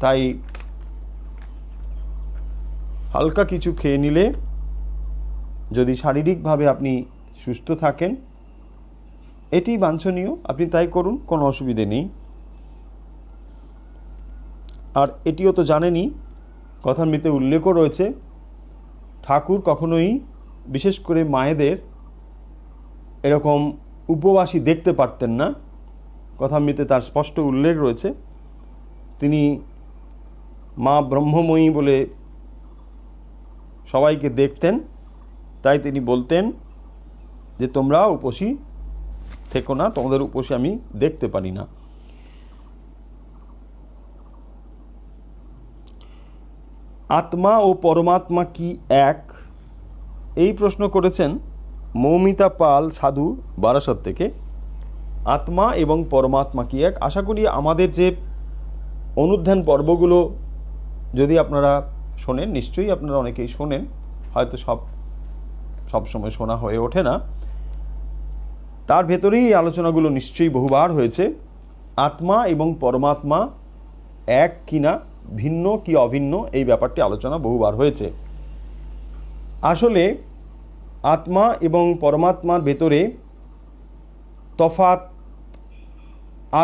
Speaker 1: তাই হালকা কিছু খেয়ে নিলে, যদি শারীরিকভাবে আপনি সুস্থ থাকেন, এটি বাঞ্ছনীয়, আপনি তাই করুন, কোনো অসুবিধে নেই। আর এটিও তো জানেনই, কথামৃতে উল্লেখও রয়েছে, ঠাকুর কখনোই বিশেষ করে মায়েদের এরকম উপবাসী দেখতে পারতেন না। কথামৃতে তার স্পষ্ট উল্লেখ রয়েছে। তিনি মা ব্রহ্মময়ী বলে সবাইকে দেখতেন, তাই তিনি বলতেন যে তোমরা উপসী থেকো না, তোমাদের উপসী আমি দেখতে পারি না। আত্মা ও পরমাত্মা কি এক? এই প্রশ্ন করেছেন মৌমিতা পাল সাধু, বারাসত থেকে। আত্মা এবং পরমাত্মা কি এক? আশা করি আমাদের যে অনুধ্যান পর্বগুলো যদি আপনারা শোনেন, নিশ্চয়ই আপনারা অনেকেই শোনেন, হয়তো সব সময় শোনা হয়ে ওঠে না, তার ভেতরেই এই আলোচনাগুলো নিশ্চয়ই বহুবার হয়েছে। আত্মা এবং পরমাত্মা এক কি না, ভিন্ন কি অভিন্ন, এই ব্যাপারটি আলোচনা বহুবার হয়েছে। আসলে আত্মা এবং পরমাত্মার ভেতরে তফাৎ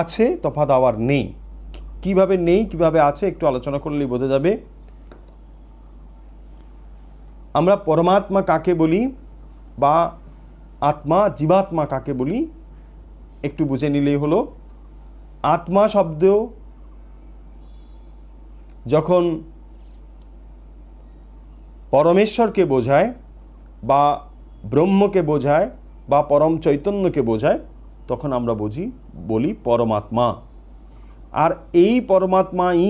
Speaker 1: আছে, তফাৎ আবার নেই। কিভাবে নেই, কিভাবে আছে, একটু আলোচনা করলেই বোঝা যাবে। আমরা পরমাত্মা কাকে বলি বা আত্মা জীবাত্মা কাকে বলি একটু বুঝে নিলেই হলো। আত্মা শব্দ যখন পরমেশ্বরকে বোঝায় বা ব্রহ্মকে বোঝায় বা পরম চৈতন্যকে বোঝায়, তখন আমরা বলি পরমাত্মা। আর এই পরমাত্মাই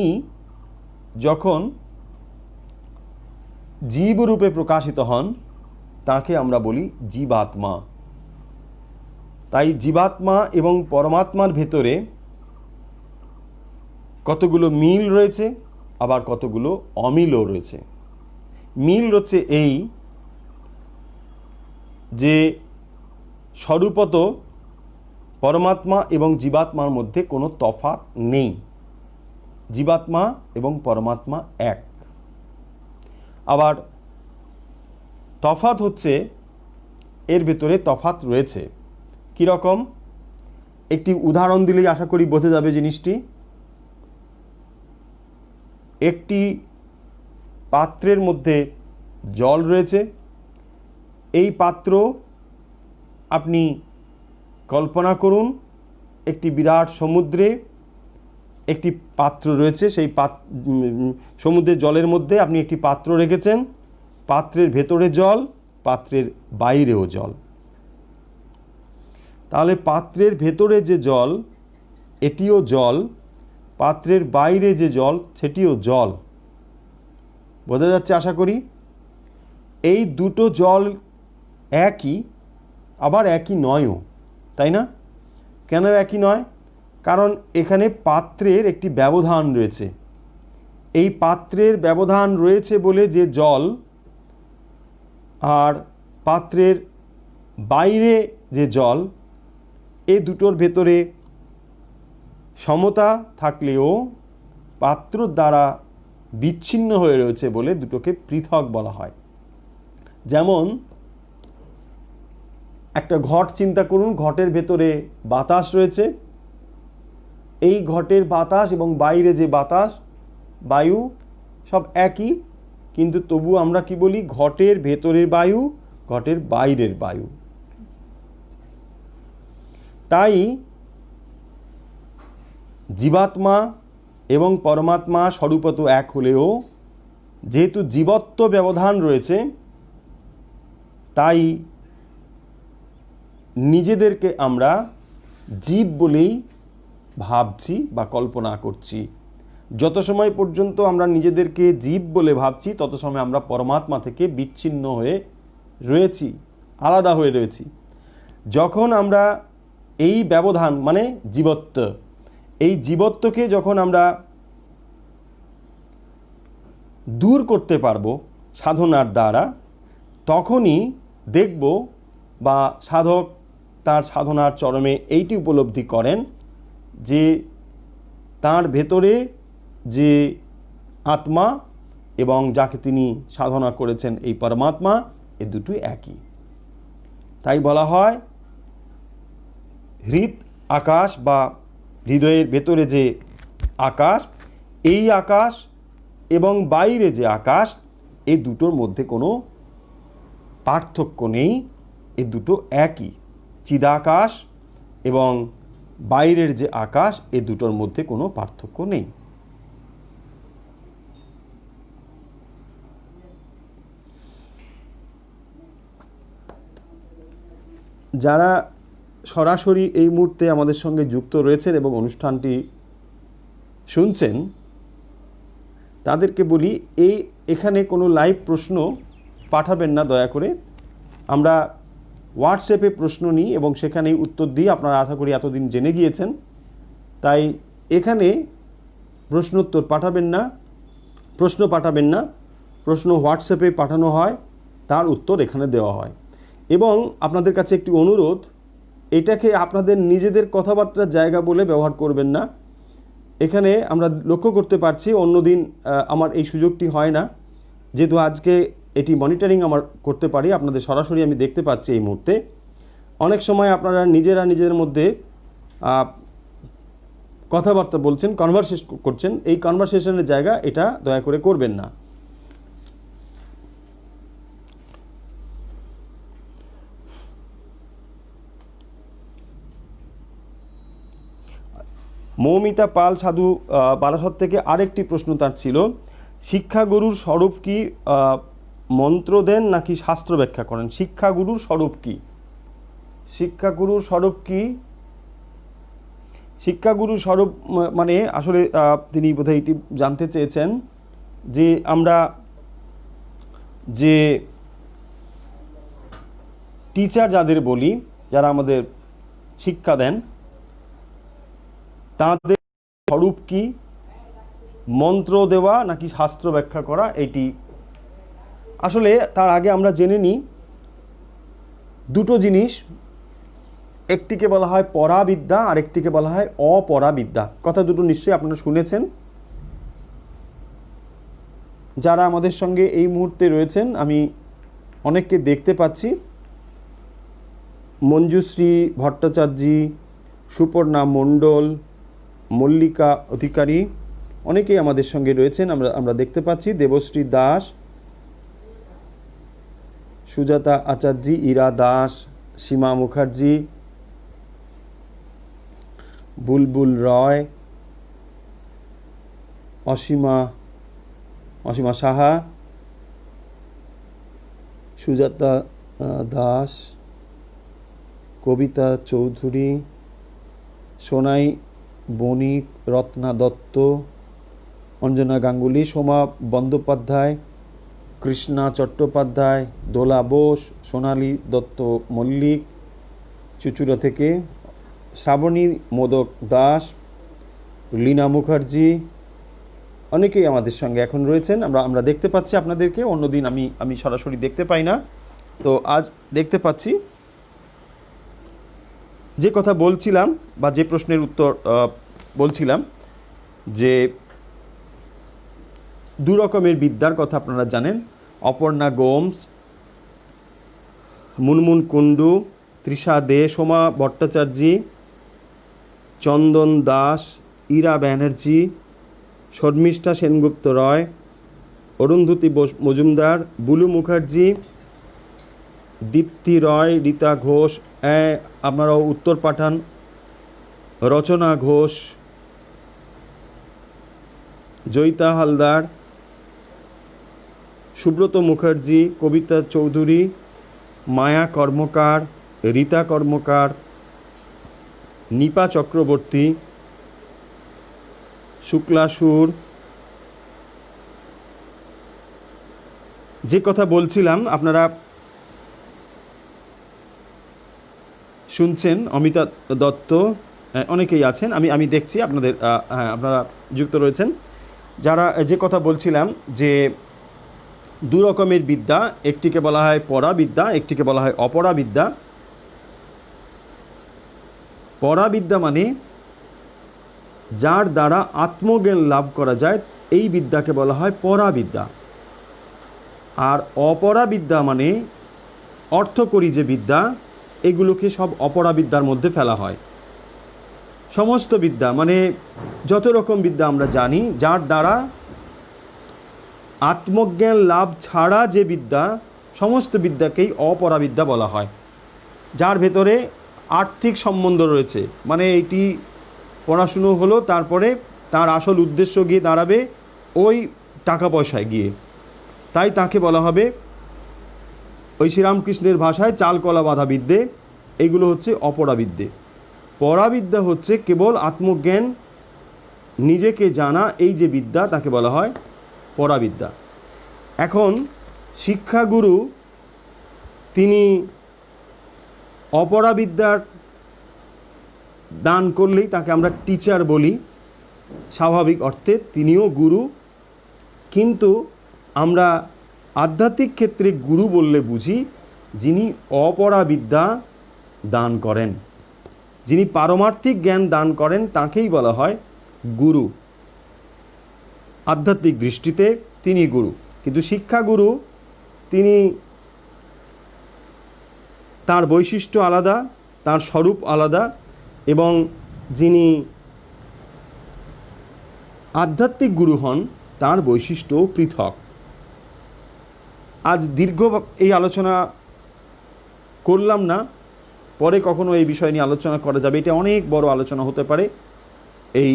Speaker 1: যখন জীবরূপে প্রকাশিত হন, তাকে আমরা বলি জীবাত্মা। তাই জীবাত্মা এবং পরমাত্মার ভেতরে কতগুলো মিল রয়েছে, আবার কতগুলো অমিলও রয়েছে। মিল হচ্ছে এই যে স্বরূপত পরমাত্মা এবং জীবাত্মার মধ্যে কোনো তফাৎ নেই। জীবাত্মা এবং পরমাত্মা এক। আবার তফাৎ হচ্ছে, এর ভেতরে তফাৎ রয়েছে। কীরকম? একটি উদাহরণ দিলেই আশা করি বোঝা যাবে জিনিসটি। একটি পাত্রের মধ্যে জল রয়েছে। এই পাত্র আপনি কল্পনা করুন, একটি বিরাট সমুদ্রে একটি পাত্র রয়েছে। সেই সমুদ্রের জলের মধ্যে আপনি একটি পাত্র রেখেছেন। পাত্রের ভেতরে জল, পাত্রের বাইরেও জল। তাহলে পাত্রের ভেতরে যে জল, এটিও জল। পাত্রের বাইরে যে জল, সেটিও জল। বোঝা যাচ্ছে আশা করি? এই দুটো জল একই, আবার একই নয়ও, তাই না? কেন একই নয়? কারণ এখানে পাত্রের একটি ব্যবধান রয়েছে। এই পাত্রের ব্যবধান রয়েছে বলে যে জল, আর পাত্রের বাইরে যে জল, এই দুটোর ভেতরে সমতা থাকলেও পাত্র দ্বারা বিচ্ছিন্ন হয়ে রয়েছে বলে দুটোকে পৃথক বলা হয়। যেমন একটা ঘট চিন্তা করুন, ঘটের ভেতরে বাতাস রয়েছে। এই ঘটের বাতাস এবং বাইরে যে বাতাস, বায়ু, সব একই, কিন্তু তবু আমরা কি বলি? ঘটের ভেতরের বায়ু, ঘটের বাইরের বায়ু। তাই জীবাত্মা এবং পরমাত্মা স্বরূপত এক হলেও যেহেতু জীবত্ব ব্যবধান রয়েছে, তাই নিজেদেরকে আমরা জীব বলেই ভাবছি বা কল্পনা করছি। যত সময় পর্যন্ত আমরা নিজেদেরকে জীব বলে ভাবছি, তত সময় আমরা পরমাত্মা থেকে বিচ্ছিন্ন হয়ে রয়েছি, আলাদা হয়ে রয়েছি। যখন আমরা এই ব্যবধান মানে জীবত্ব, এই জীবত্বকে যখন আমরা দূর করতে পারবো সাধনার দ্বারা, তখনই দেখব বা সাধক তার সাধনার চরমে এইটি উপলব্ধি করেন যে তার ভেতরে যে আত্মা এবং যাকে তিনি সাধনা করেছেন এই পরমাত্মা, এ দুটোই একই। তাই বলা হয় হৃদ আকাশ বা হৃদয়ের ভেতরে যে আকাশ, এই আকাশ এবং বাইরে যে আকাশ, এই দুটোর মধ্যে কোনো পার্থক্য নেই, এ দুটো একই। চিদাকাশ এবং বাইরের যে আকাশ, এ দুটোর মধ্যে কোনো পার্থক্য নেই। যারা সরাসরি এই মুহূর্তে আমাদের সঙ্গে যুক্ত রয়েছেন এবং অনুষ্ঠানটি শুনছেন, তাদেরকে বলি এখানে কোনো লাইভ প্রশ্ন পাঠাবেন না দয়া করে। আমরা হোয়াটসঅ্যাপে প্রশ্ন নিই এবং সেখানেই উত্তর দিই। আপনারা আশা করি এতদিন জেনে গিয়েছেন, তাই এখানে প্রশ্নোত্তর পাঠাবেন না, প্রশ্ন পাঠাবেন না। প্রশ্ন হোয়াটসঅ্যাপে পাঠানো হয়, তার উত্তর এখানে দেওয়া হয়। এবং আপনাদের কাছে একটি অনুরোধ, এটাকে আপনাদের নিজেদের কথাবার্তার জায়গা বলে ব্যবহার করবেন না। এখানে আমরা লক্ষ্য করতে পারছি অন্যদিন আমার এই সুযোগটি হয় না, যেহেতু আজকে এটি মনিটরিং আমার করতে পারি, আপনাদের সরাসরি আমি দেখতে পাচ্ছি এই মুহূর্তে। অনেক সময় আপনারা নিজেদের মধ্যে কথাবার্তা বলছেন, কনভারসেশন করছেন, এই কনভারসেশনের জায়গা এটা দয়া করে করবেন না। মৌমিতা পাল সাধু বারাসত থেকে আরেকটি প্রশ্ন তার ছিল, শিক্ষাগুরুর স্বরূপ কি মন্ত্র দেন নাকি শাস্ত্র ব্যাখ্যা করেন? শিক্ষাগুরুর স্বরূপ কি? শিক্ষাগুরুর স্বরূপ কি? শিক্ষাগুরুর স্বরূপ মানে আসলে তিনি বোধহয় এটি জানতে চেয়েছেন যে আমরা যে টিচার যাদের বলি, যারা আমাদের শিক্ষা দেন, তাদের স্বরূপ কি? মন্ত্র দেওয়া নাকি শাস্ত্র ব্যাখ্যা করা? এটি আসলে তার আগে আমরা জেনে নিই দুটো জিনিস, একটিকে বলা হয় পরাবিদ্যা আর একটিকে বলা হয় অপরাবিদ্যা। কথা দুটো নিশ্চয়ই আপনারা শুনেছেন। যারা আমাদের সঙ্গে এই মুহূর্তে রয়েছেন, আমি অনেককে দেখতে পাচ্ছি, মঞ্জুশ্রী ভট্টাচার্যী, সুপর্ণা মণ্ডল, মল্লিকা অধিকারী, অনেকেই আমাদের সঙ্গে রয়েছেন, আমরা দেখতে পাচ্ছি। দেবশ্রী দাস, সুজাতা আচার্যী, ইরা দাস, সীমা মুখার্জি, বুলবুল রয়, অসীমা সাহা, সুজাতা দাস, কবিতা চৌধুরী, সোনাই বণিক, রত্না দত্ত, অঞ্জনা গাঙ্গুলি, সোমা বন্দ্যোপাধ্যায়, কৃষ্ণা চট্টোপাধ্যায়, দোলা বোস, সোনালী দত্ত মল্লিক চুচুড়া থেকে, শ্রাবণী মোদক দাস, লীনা মুখার্জি, অনেকেই আমাদের সঙ্গে এখন রয়েছেন। আমরা দেখতে পাচ্ছি আপনাদেরকে, অন্যদিন আমি সরাসরি দেখতে পাই না, তো আজ দেখতে পাচ্ছি। যে কথা বলছিলাম বা যে প্রশ্নের উত্তর বলছিলাম, যে দু রকমের বিদ্যার কথা আপনারা জানেন, অপর্ণা গোমস, মুনমুন কুণ্ডু, তৃষা দে, সোমা ভট্টাচার্যী, চন্দন দাস, ইরা ব্যানার্জি, শর্মিষ্ঠা সেনগুপ্ত রয়, অরুন্ধতী মজুমদার, বুলু মুখার্জি, দীপ্তি রয়, রীতা ঘোষ, আপনারাও উত্তর পাঠান, রচনা ঘোষ, জয়িতা হালদার, সুব্রত মুখার্জি, কবিতা চৌধুরী, মায়া কর্মকার, রীতা কর্মকার, নিপা চক্রবর্তী, শুক্লা সুর। যে কথা বলছিলাম, আপনারা শুনছেন, অমিতা দত্ত, অনেকেই আছেন, আমি দেখছি আপনাদের, হ্যাঁ আপনারা যুক্ত রয়েছেন। যারা যে কথা বলছিলাম যে দু রকমের বিদ্যা, একটিকে বলা হয় পরাবিদ্যা, একটিকে বলা হয় অপরাবিদ্যা। পরাবিদ্যা মানে যার দ্বারা আত্মজ্ঞান লাভ করা যায়, এই বিদ্যাকে বলা হয় পরাবিদ্যা। আর অপরাবিদ্যা মানে অর্থকরী যে বিদ্যা, এগুলোকে সব অপরাবিদ্যার মধ্যে ফেলা হয়। সমস্ত বিদ্যা মানে যত রকম বিদ্যা আমরা জানি, যার দ্বারা আত্মজ্ঞান লাভ ছাড়া যে বিদ্যা, সমস্ত বিদ্যাকেই অপরাবিদ্যা বলা হয়। যার ভেতরে আর্থিক সম্বন্ধ রয়েছে, মানে এইটি পড়াশুনো হলো, তারপরে তার আসল উদ্দেশ্য গিয়ে দাঁড়াবে ওই টাকা পয়সায় গিয়ে, তাই তাকে বলা হবে ওই শ্রীরামকৃষ্ণের ভাষায় চাল কলা বাঁধা বিদ্যে। এইগুলো হচ্ছে অপরাবিদ্যে। পরাবিদ্যা হচ্ছে কেবল আত্মজ্ঞান, নিজেকে জানা, এই যে বিদ্যা তাকে বলা হয় পরাবিদ্যা। এখন শিক্ষাগুরু তিনি অপরাবিদ্যার দান করলেই তাকে আমরা টিচার বলি, স্বাভাবিক অর্থে তিনিও গুরু। কিন্তু আমরা আধ্যাত্মিক ক্ষেত্রে গুরু বললে বুঝি যিনি অপরাবিদ্যা দান করেন, যিনি পারমার্থিক জ্ঞান দান করেন, তাকেই বলা হয় গুরু। আধ্যাত্মিক দৃষ্টিতে তিনি গুরু। কিন্তু শিক্ষাগুরু তিনি, তার বৈশিষ্ট্য আলাদা, তার স্বরূপ আলাদা, এবং যিনি আধ্যাত্মিক গুরু হন তার বৈশিষ্ট্যও পৃথক। আজ দীর্ঘ এই আলোচনা করলাম না, পরে কখনো এই বিষয় নিয়ে আলোচনা করা যাবে। এটা অনেক বড় আলোচনা হতে পারে। এই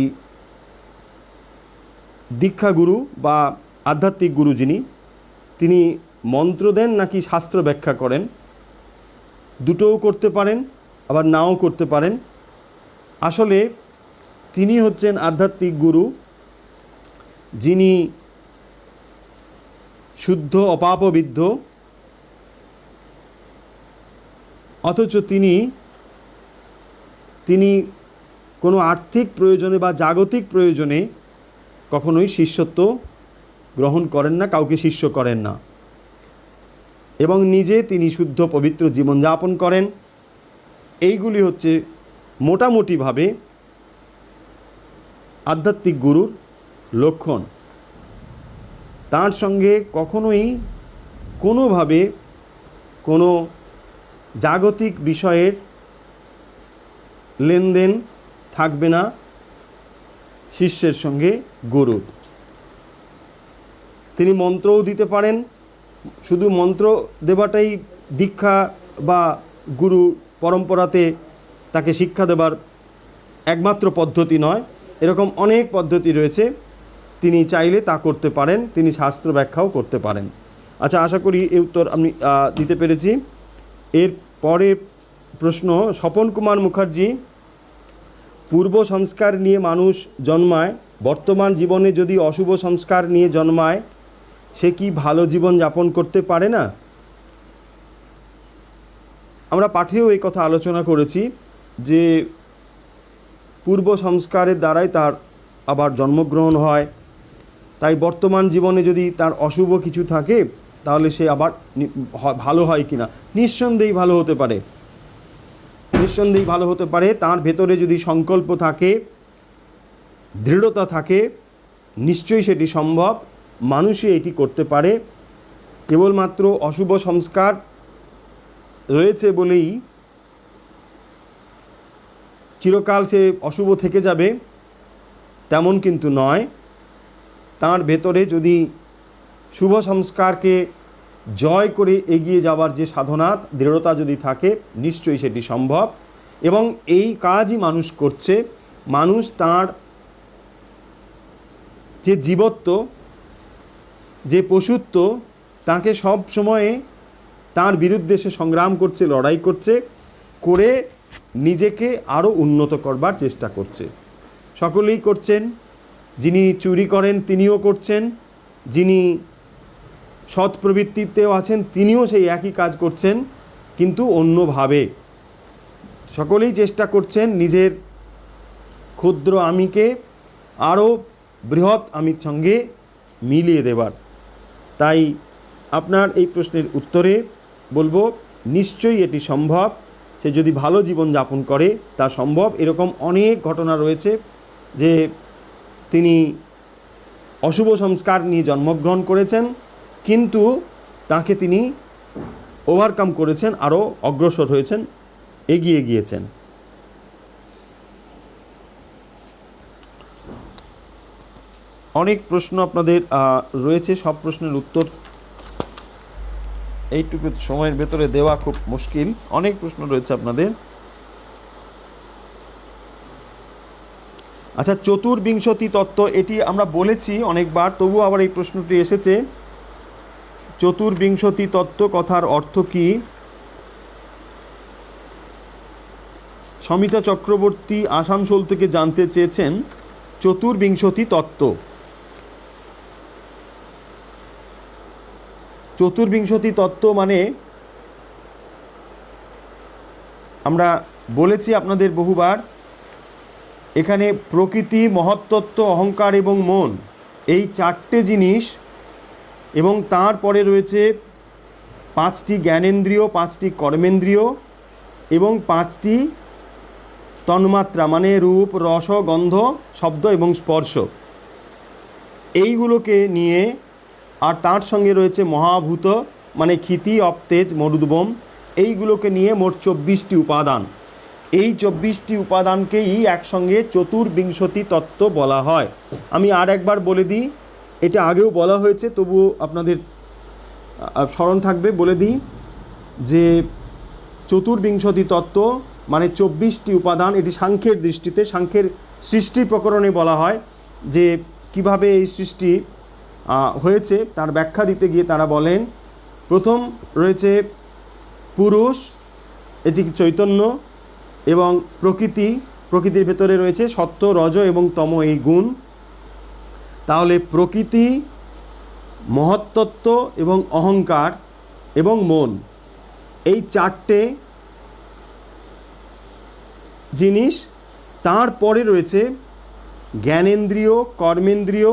Speaker 1: দীক্ষাগুরু বা আধ্যাত্মিক গুরু যিনি, তিনি মন্ত্র দেন নাকি শাস্ত্র ব্যাখ্যা করেন, দুটোও করতে পারেন, আবার নাও করতে পারেন। আসলে তিনি হচ্ছেন আধ্যাত্মিক গুরু, যিনি শুদ্ধ অপাপবিদ্ধ, অথচ তিনি কোনো আর্থিক প্রয়োজনে বা জাগতিক প্রয়োজনে কখনোই শিষ্যত্ব গ্রহণ করেন না, কাউকে শিষ্য করেন না, এবং নিজে তিনি শুদ্ধ পবিত্র জীবনযাপন করেন। এইগুলি হচ্ছে মোটামুটিভাবে আধ্যাত্মিক গুরুর লক্ষণ। তার সঙ্গে কখনোই কোনোভাবে কোনো জাগতিক বিষয়ের লেনদেন থাকবে না শিষ্যের সঙ্গে গুরুর। তিনি মন্ত্রও দিতে পারেন, শুধু মন্ত্র দেওয়াটাই দীক্ষা বা গুরু পরম্পরাতে তাকে শিক্ষা দেবার একমাত্র পদ্ধতি নয়, এরকম অনেক পদ্ধতি রয়েছে। তিনি চাইলে তা করতে পারেন, তিনি শাস্ত্র ব্যাখ্যাও করতে পারেন। আচ্ছা, আশা করি এই উত্তর আমি দিতে পেরেছি। এর পরে প্রশ্ন স্বপন কুমার মুখার্জি, পূর্ব সংস্কার নিয়ে মানুষ জন্মায়, বর্তমান জীবনে যদি অশুভ সংস্কার নিয়ে জন্মায়, সে কি ভালো জীবন যাপন করতে পারে না? আমরা পাঠেও এই কথা আলোচনা করেছি যে পূর্ব সংস্কারের দ্বারাই তার আবার জন্মগ্রহণ হয়। তাই বর্তমান জীবনে যদি তার অশুভ কিছু থাকে, তাহলে সে আবার ভালো হয় কিনা? নিঃসন্দেহেই ভালো হতে পারে, নিঃসন্দেহেই ভালো হতে পারে। তার ভেতরে যদি সংকল্প থাকে, দৃঢ়তা থাকে, নিশ্চয়ই সেটি সম্ভব, মানুষই এটি করতে পারে। কেবলমাত্র অশুভ সংস্কার রয়েছে বলেই চিরকাল সে অশুভ থেকে যাবে তেমন কিন্তু নয়। তার ভেতরে যদি শুভ সংস্কারকে জয় করে এগিয়ে যাওয়ার যে সাধনা, দৃঢ়তা যদি থাকে, নিশ্চয়ই সেটি সম্ভব। এবং এই কাজই মানুষ করছে। মানুষ তার যে জীবত্ব, যে পশুত্ব, তাকে সব সময়ে তার বিরুদ্ধে সে সংগ্রাম করছে, লড়াই করছে, করে নিজেকে আরও উন্নত করবার চেষ্টা করছে। সকলেই করছেন। যিনি চুরি করেন তিনিও করছেন, যিনি সৎ প্রবৃত্তিতেও আছেন তিনিও সেই একই কাজ করছেন, কিন্তু অন্যভাবে। সকলেই চেষ্টা করছেন নিজের ক্ষুদ্র আমিকে আরও বৃহৎ আমির সঙ্গে মিলিয়ে দেবার। তাই আপনার এই প্রশ্নের উত্তরে বলবো নিশ্চয়ই এটি সম্ভব। সে যদি ভালো জীবন যাপন করে তা সম্ভব। এরকম অনেক ঘটনা রয়েছে যে তিনি অশুভ সংস্কার নিয়ে জন্মগ্রহণ করেছেন, কিন্তু তাকে তিনি ওভারকাম করেছেন, আরও অগ্রসর হয়েছেন, এগিয়ে গিয়েছেন। অনেক প্রশ্ন আপনাদের রয়েছে, সব প্রশ্নের উত্তর এইটুকু সময়ের ভেতরে দেওয়া খুব মুশকিল। অনেক প্রশ্ন রয়েছে আপনাদের। আচ্ছা, চতুর্বিংশতি তত্ত্ব, এটি আমরা বলেছি অনেকবার, তবু আবার এই প্রশ্নটি এসেছে। চতুর্বিংশতি তত্ত্ব কথার অর্থ কি? সমিতা চক্রবর্তী আসানসোল থেকে জানতে চেয়েছেন চতুর্বিংশতি তত্ত্ব। চতুর্বিংশতি তত্ত্ব মানে আমরা বলেছি আপনাদের বহুবার, এখানে প্রকৃতি, মহত্তত্ত্ব, অহংকার এবং মন, এই চারটে জিনিস, এবং তারপরে রয়েছে 5টি জ্ঞানেন্দ্রিয়, 5টি কর্মেন্দ্রিয় এবং 5টি তন্মাত্রা মানে রূপ, রস, গন্ধ, শব্দ এবং স্পর্শ। এইগুলোকে নিয়ে, আর তার সঙ্গে রয়েছে মহাভূত মানে ক্ষিতি, অপতেজ, মরুদ্গম, এইগুলোকে নিয়ে মোট 24টি উপাদান। এই 24টি উপাদানকেই একসঙ্গে চতুর্বিংশতি তত্ত্ব বলা হয়। আমি আর একবার বলে দিই, এটা আগেও বলা হয়েছে, তবুও আপনাদের স্মরণ থাকবে, বলে দিই যে চতুর্বিংশতি তত্ত্ব মানে 24টি উপাদান। এটি সাংখ্যের দৃষ্টিতে, সাংখ্যের সৃষ্টি প্রকরণে বলা হয় যে কিভাবে এই সৃষ্টি হয়েছে তার ব্যাখ্যা দিতে গিয়ে তারা বলেন, প্রথম রয়েছে পুরুষ, এটি চৈতন্য, এবং প্রকৃতি, প্রকৃতির ভেতরে রয়েছে সত্য, রজ এবং তম এই গুণ। তাহলে প্রকৃতি, মহত্তত্ত্ব এবং অহংকার এবং মন, এই চারটে জিনিস। তারপরে রয়েছে জ্ঞানেন্দ্রিয়, কর্মেন্দ্রিয়,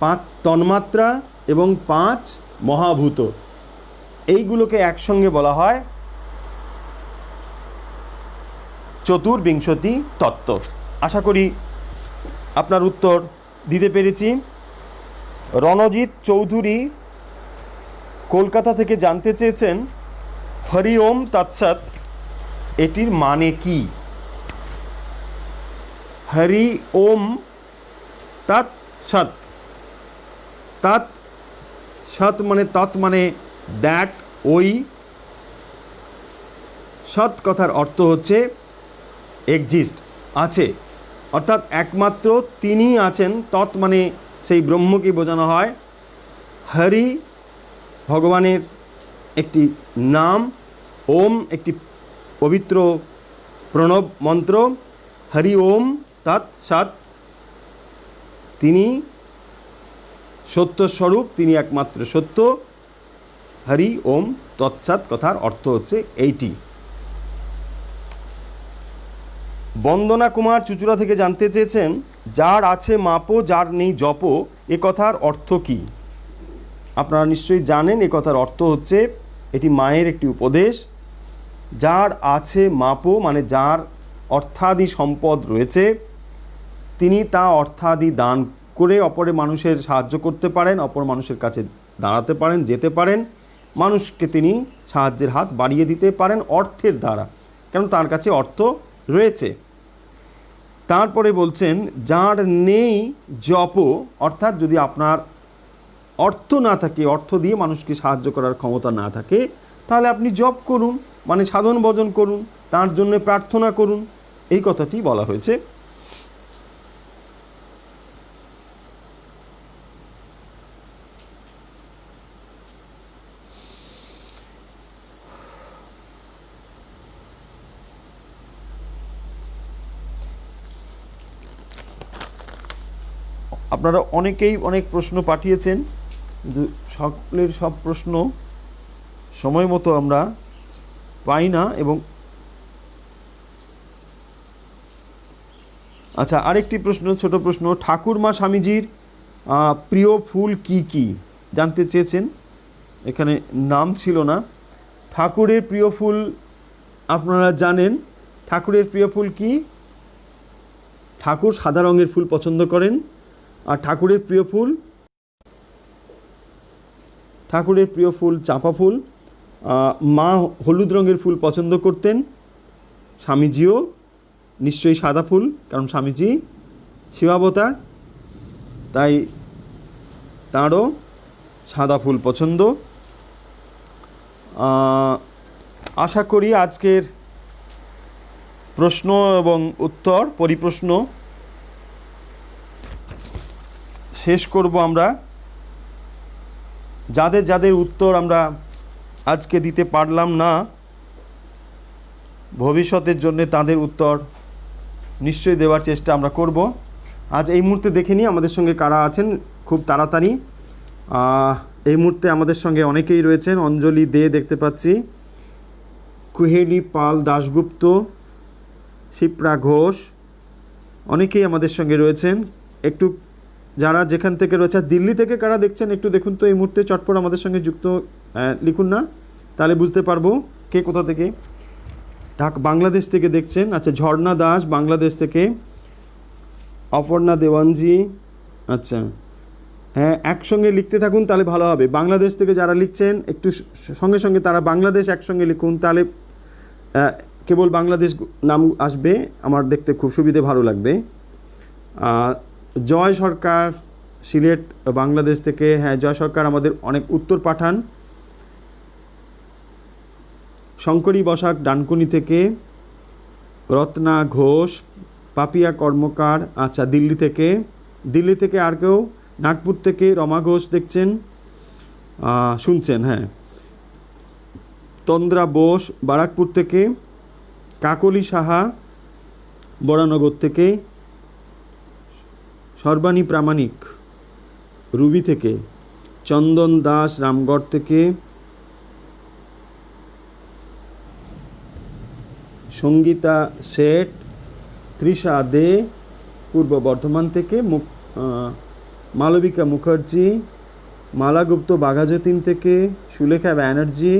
Speaker 1: 5 তন্মাত্রা এবং 5 মহাভূত। এইগুলোকে একসঙ্গে বলা হয় চতুর্বিংশতি তত্ত্ব। আশা করি আপনার উত্তর দিতে পেরেছি। রণজিৎ চৌধুরী কলকাতা থেকে জানতে চেয়েছেন হরি ওম তৎসৎ, এটির মানে কি? হরি ওম তৎ সৎ, তৎ সৎ মানে তৎ মানে দ্যাট, ওই, সৎ কথার অর্থ হচ্ছে এক্সিস্ট, আছে, অর্থাৎ একমাত্র তিনি আছেন। তৎ মানে সেই ব্রহ্মকে বোঝানো হয়। হরি ভগবানের একটি নাম, ওম একটি পবিত্র প্রণব মন্ত্র, হরি ওম তৎ সৎ, তিনি সত্যস্বরূপ, তিনি একমাত্র সত্য। হরি ওম তৎসৎ কথার অর্থ হচ্ছে এইটি। বন্দনা কুমার চুচুড়া থেকে জানতে চেয়েছেন যার আছে মাপো, যার নেই জপো, এ কথার অর্থ কি? আপনারা নিশ্চয়ই জানেন এ কথার অর্থ হচ্ছে, এটি মায়ের একটি উপদেশ। যার আছে মাপো মানে যার অর্থাদি সম্পদ রয়েছে, তিনি তা অর্থাদি দান করে অপরে মানুষের সাহায্য করতে পারেন, অপর মানুষের কাছে দাঁড়াতে পারেন, যেতে পারেন, মানুষকে তিনি সাহায্যের হাত বাড়িয়ে দিতে পারেন অর্থের দ্বারা, কারণ তার কাছে অর্থ রয়েছে। তারপরে বলছেন যার নেই জপ, অর্থাৎ যদি আপনার অর্থ না থাকে, অর্থ দিয়ে মানুষকে সাহায্য করার ক্ষমতা না থাকে, তাহলে আপনি জপ করুন, মানে সাধন ভজন করুন, তার জন্য প্রার্থনা করুন, এই কথাটি বলা হয়েছে। আপনারা অনেকেই অনেক প্রশ্ন পাঠিয়েছেন, কিন্তু সকলের সব প্রশ্ন সময় মতো আমরা পাই না, এবং আচ্ছা, আরেকটি প্রশ্ন, ছোট প্রশ্ন, ঠাকুরমা স্বামীজির প্রিয় ফুল কি কি জানতে চেয়েছেন। এখানে নাম ছিল না। ঠাকুরের প্রিয় ফুল আপনারা জানেন। ঠাকুরের প্রিয় ফুল কি? ঠাকুর সাদা রঙের ফুল পছন্দ করেন। আর ঠাকুরের প্রিয় ফুল চাঁপা ফুল। মা হলুদ রঙের ফুল পছন্দ করতেন। স্বামীজিও নিশ্চয়ই সাদা ফুল, কারণ স্বামীজি শিবাবতার, তাই তাঁরও সাদা ফুল পছন্দ। আশা করি আজকের প্রশ্ন এবং উত্তর পরিপ্রশ্ন শেষ করব আমরা। যাদের যাদের উত্তর আমরা আজকে দিতে পারলাম না, ভবিষ্যতের জন্য তাদের উত্তর নিশ্চয়ই দেওয়ার চেষ্টা আমরা করব। আজ এই মুহূর্তে দেখে নিই আমাদের সঙ্গে কারা আছেন খুব তাড়াতাড়ি। এই মুহূর্তে আমাদের সঙ্গে অনেকেই রয়েছেন। অঞ্জলি দে দেখতে পাচ্ছি, কুহেলি পাল দাশগুপ্ত, শিপ্রা ঘোষ, অনেকেই আমাদের সঙ্গে রয়েছেন। একটু যারা যেখান থেকে রয়েছে, দিল্লি থেকে কারা দেখছেন একটু দেখুন তো এই মুহূর্তে, চটপট আমাদের সঙ্গে যুক্ত লিখুন না, তাহলে বুঝতে পারবো কে কোথা থেকে। বাংলাদেশ থেকে দেখছেন, আচ্ছা, ঝর্ণা দাস বাংলাদেশ থেকে, অপর্ণা দেওয়ানজি, আচ্ছা হ্যাঁ, একসঙ্গে লিখতে থাকুন তাহলে ভালো হবে। বাংলাদেশ থেকে যারা লিখছেন একটু সঙ্গে সঙ্গে তারা বাংলাদেশ একসঙ্গে লিখুন, তাহলে কেবল বাংলাদেশ নাম আসবে, আমার দেখতে খুব সুবিধে, ভালো লাগবে। জয় সরকার সিলেট বাংলাদেশ থেকে, হ্যাঁ জয় সরকার আমাদের অনেক উত্তর পাঠান। শঙ্করী বসাক ডানকুনি থেকে, রত্না ঘোষ, পাপিয়া কর্মকার, আচ্ছা দিল্লি থেকে আর কেউ, নাগপুর থেকে রমা ঘোষ দেখছেন, শুনছেন, হ্যাঁ। তন্দ্রা বোস বারাকপুর থেকে, কাকলি সাহা বরানগর থেকে, সর্বাণী প্রামাণিক রুবি থেকে, চন্দন দাস রামগড় থেকে, সঙ্গীতা শেঠ, তৃষা দে পূর্ব বর্ধমান থেকে, মালবিকা মুখার্জি, মালা গুপ্ত বাঘাযতীন থেকে, সুলেখা ব্যানার্জি,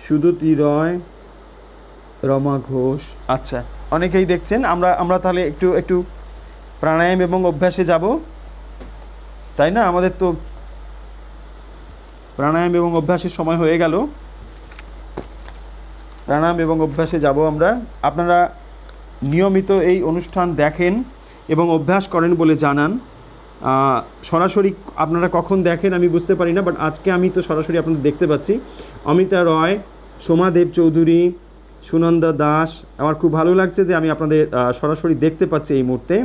Speaker 1: সুদতি রয়, রমা ঘোষ, আচ্ছা অনেকেই দেখছেন। আমরা তাহলে একটু প্রাণায়াম এবং অভ্যাসে যাব, তাই না? আমাদের তো প্রাণায়াম এবং অভ্যাসের সময় হয়ে গেল। প্রাণায়াম এবং অভ্যাসে যাব আমরা। আপনারা নিয়মিত এই অনুষ্ঠান দেখেন এবং অভ্যাস করেন বলে জানান। সরাসরি আপনারা কখন দেখেন আমি বুঝতে পারি না, বাট আজকে আমি তো সরাসরি আপনাদের দেখতে পাচ্ছি। অমিতা রয়, সোমাদেব চৌধুরী, সুনন্দা দাস, আমার খুব ভালো লাগছে যে আমি আপনাদের সরাসরি দেখতে পাচ্ছি এই মুহূর্তে।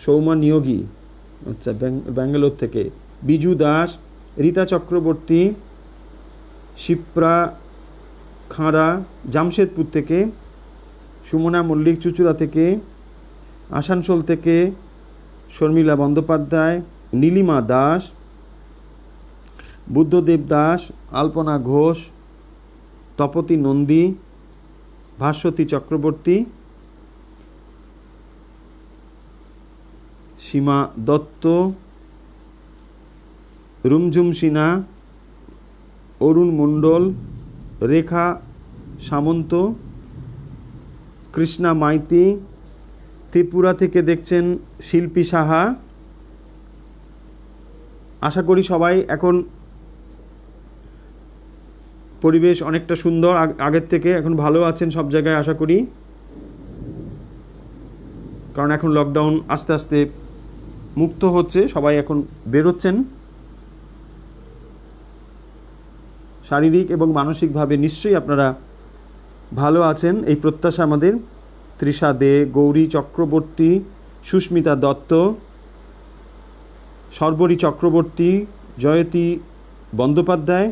Speaker 1: সৌমা নিয়োগী, আচ্ছা ব্যাঙ্গালোর থেকে, বিজু দাস, রীতা চক্রবর্তী, শিপ্রা খাঁড়া জামশেদপুর থেকে, সুমনা মল্লিক চুচুড়া থেকে, আসানসোল থেকে, শর্মিলা বন্দ্যোপাধ্যায়, নীলিমা দাস, বুদ্ধদেব দাস, আলপনা ঘোষ, তপতী নন্দী, ভাস্বতী চক্রবর্তী, সীমা দত্ত, রুমঝুম সিনহা, অরুণ মণ্ডল, রেখা সামন্ত, কৃষ্ণা মাইতি, ত্রিপুরা থেকে দেখছেন শিল্পী সাহা। আশা করি সবাই এখন পরিবেশ অনেকটা সুন্দর, আগের থেকে এখন ভালো আছেন সব জায়গায় আশা করি, কারণ এখন লকডাউন আস্তে আস্তে মুক্ত হচ্ছে, সবাই এখন বেরোচ্ছেন। শারীরিক এবং মানসিকভাবে নিশ্চয়ই আপনারা ভালো আছেন, এই প্রত্যাশা আমাদের। তৃষা দে, গৌরী চক্রবর্তী, সুস্মিতা দত্ত, সর্বরী চক্রবর্তী, জয়তী বন্দ্যোপাধ্যায়,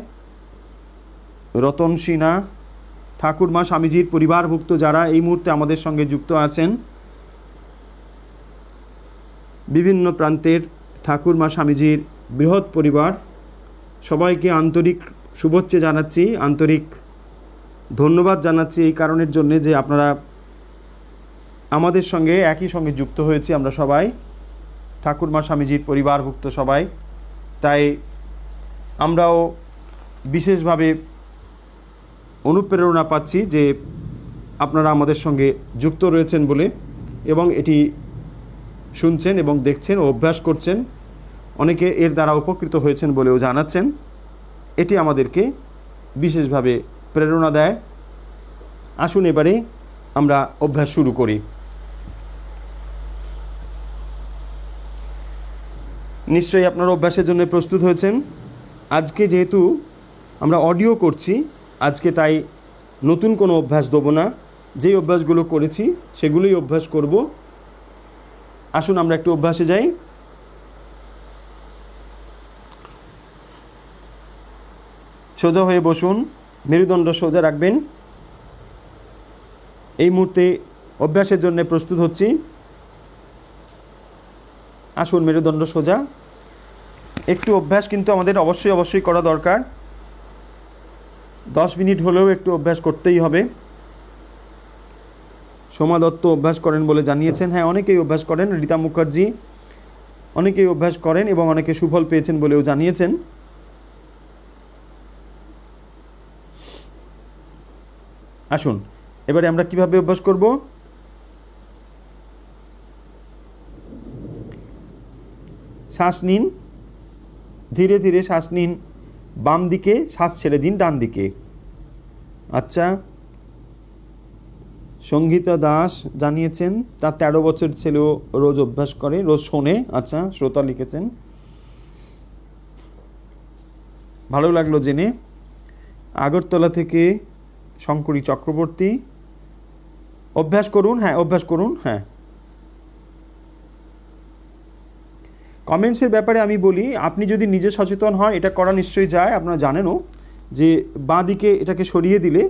Speaker 1: রতন সিনহা, ঠাকুরমা স্বামীজির পরিবারভুক্ত যারা এই মুহূর্তে আমাদের সঙ্গে যুক্ত আছেন, বিভিন্ন প্রান্তের ঠাকুরমা স্বামীজির বৃহৎ পরিবার, সবাইকে আন্তরিক শুভেচ্ছা জানাচ্ছি, আন্তরিক ধন্যবাদ জানাচ্ছি এই কারণের জন্যে যে আপনারা আমাদের সঙ্গে একই সঙ্গে যুক্ত হয়েছি আমরা সবাই, ঠাকুরমা স্বামীজির পরিবারভুক্ত সবাই। তাই আমরাও বিশেষভাবে অনুপ্রেরণা পাচ্ছি যে আপনারা আমাদের সঙ্গে যুক্ত রয়েছেন বলে, এবং এটি শুনছেন এবং দেখছেন ও অভ্যাস করছেন, অনেকে এর দ্বারা উপকৃত হয়েছেন বলেও জানাচ্ছেন। এটি আমাদেরকে বিশেষভাবে প্রেরণা দেয়। আসুন এবারে আমরা অভ্যাস শুরু করি। নিশ্চয়ই আপনারা অভ্যাসের জন্য প্রস্তুত হয়েছেন। আজকে যেহেতু আমরা অডিও করছি, আজকে তাই নতুন কোনো অভ্যাস দেবো না, যেই অভ্যাসগুলো করেছি সেগুলোই অভ্যাস করব। আসুন আমরা একটু অভ্যাসে যাই। সোজা হয়ে বসুন, মেরুদণ্ড সোজা রাখবেন। এই মুহূর্তে অভ্যাসের জন্য প্রস্তুত হচ্ছি। আসুন মেরুদণ্ড সোজা। একটু অভ্যাস কিন্তু আমাদের অবশ্যই করা দরকার। 10 মিনিট হলেও একটু অভ্যাস করতেই হবে। সোমা দত্ত অভ্যাস করেন বলে জানিয়েছেন। হ্যাঁ, অনেকেই অভ্যাস করেন। রীতা মুখার্জি অনেকেই অভ্যাস করেন এবং অনেকে সুফল পেয়েছেন বলেও জানিয়েছেন। আসুন এবারে আমরা কিভাবে অভ্যাস করব। শ্বাস নিন, ধীরে ধীরে শ্বাস নিন বাম দিকে, শ্বাস ছেড়ে দিন ডান দিকে। আচ্ছা, সঙ্গীতা দাস জানিয়েছেন তার 13 বছর ছেলেও রোজ অভ্যাস করে, রোজ শোনে। আচ্ছা, শ্রোতা লিখেছেন, ভালো লাগলো জেনে। আগরতলা থেকে শঙ্করী চক্রবর্তী, অভ্যাস করুন। হ্যাঁ, অভ্যাস করুন। হ্যাঁ, কমেন্টসের ব্যাপারে আমি বলি, আপনি যদি নিজে সচেতন হন এটা করা নিশ্চয়ই যায়। আপনারা জানেনও যে বাঁ দিকে এটাকে সরিয়ে দিলে,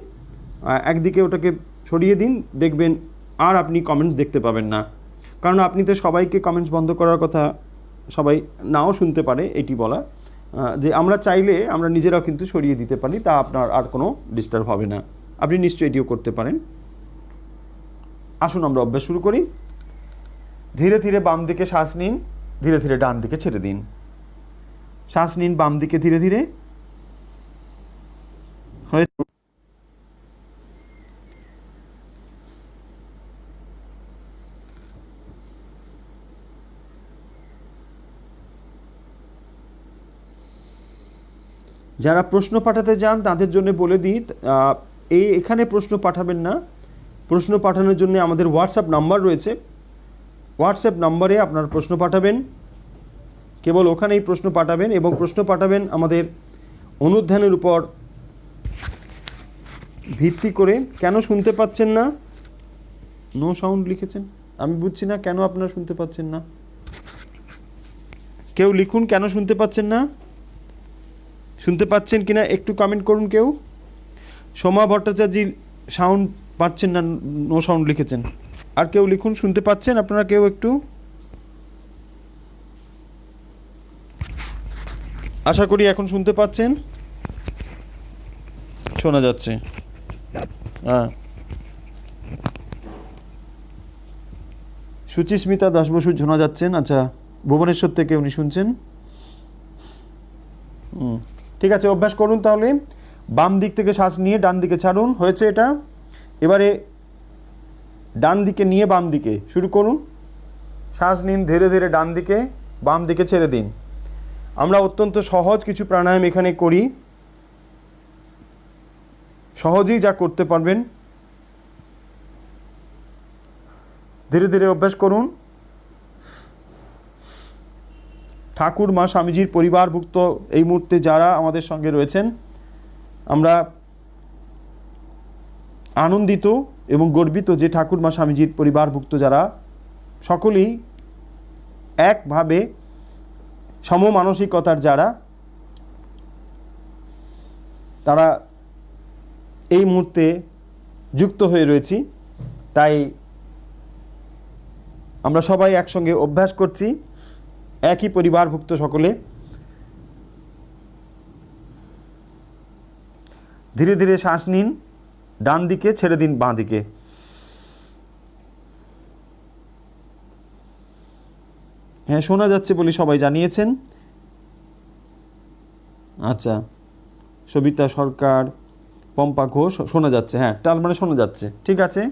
Speaker 1: একদিকে ওটাকে সরিয়ে দিন, দেখবেন আর আপনি কমেন্টস দেখতে পাবেন না। কারণ আপনি তো সবাইকে কমেন্টস বন্ধ করার কথা সবাই নাও শুনতে পারে, এটি বলা যে আমরা চাইলে আমরা নিজেরাও কিন্তু সরিয়ে দিতে পারি, তা আপনার আর কোনো ডিস্টার্ব হবে না। আপনি নিশ্চয়ই এটিও করতে পারেন। আসুন আমরা অভ্যাস শুরু করি। ধীরে ধীরে বাম দিকে শ্বাস নিন, ধীরে ধীরে ডান দিকে ছেড়ে দিন। শ্বাস নিন বাম দিকে ধীরে ধীরে। যারা প্রশ্ন পাঠাতে চান তাদের জন্য বলে দিই, এখানে প্রশ্ন পাঠাবেন না। প্রশ্ন পাঠানোর জন্য আমাদের হোয়াটসঅ্যাপ নাম্বার রয়েছে। হোয়াটসঅ্যাপ নাম্বারে আপনার প্রশ্ন পাঠাবেন, কেবল ওখানেই প্রশ্ন পাঠাবেন, এবং প্রশ্ন পাঠাবেন আমাদের অনুধ্যানের উপর ভিত্তি করে। কেন শুনতে পাচ্ছেন না? নো সাউন্ড লিখেছেন, আমি বুঝছি না কেন আপনারা শুনতে পাচ্ছেন না। কেউ লিখুন কেন শুনতে পাচ্ছেন না। শুনতে পাচ্ছেন কিনা একটু কমেন্ট করুন কেউ। সোমা ভট্টাচার্য সাউন্ড পাচ্ছেন না, নো সাউন্ড লিখেছেন। আর কেউ লিখুন শুনতে পাচ্ছেন আপনারা কেউ একটু। আশা করি এখন শুনতে পাচ্ছেন, শোনা যাচ্ছে। হ্যাঁ, সুচিস্মিতা দাস বসু শোনা যাচ্ছেন। আচ্ছা, ভুবনেশ্বর থেকে উনি শুনছেন। ঠিক আছে, অভ্যাস করুন তাহলে। বাম দিক থেকে শ্বাস নিয়ে ডান দিকে ছাড়ুন। হয়েছে এটা? এবারে ডান দিকে নিয়ে বাম দিকে শুরু করুন। শ্বাস নিন ধীরে ধীরে ডান দিকে, বাম দিকে ছেড়ে দিন। আমরা অত্যন্ত সহজ কিছু প্রাণায়াম এখানে করি, সহজেই যা করতে পারবেন। ধীরে ধীরে অভ্যাস করুন। ঠাকুর মা স্বামীজির পরিবারভুক্ত এই মুহূর্তে যারা আমাদের সঙ্গে রয়েছেন, আমরা আনন্দিত এবং গর্বিত যে ঠাকুর মা স্বামীজির পরিবারভুক্ত যারা সকলেই একভাবে সমমানসিকতার যারা, তারা এই মুহূর্তে যুক্ত হয়ে রয়েছি। তাই আমরা সবাই একসঙ্গে অভ্যাস করছি, একই পরিবারভুক্ত সকলে। ধীরে ধীরে শ্বাস নিন ডান দিকে, ছেড়ে দিন বাঁ দিকে। হ্যাঁ, শোনা যাচ্ছে বলে সবাই জানিয়েছেন। আচ্ছা, সবিতা সরকার, পম্পা ঘোষ, শোনা যাচ্ছে। হ্যাঁ, তার মানে শোনা যাচ্ছে, ঠিক আছে।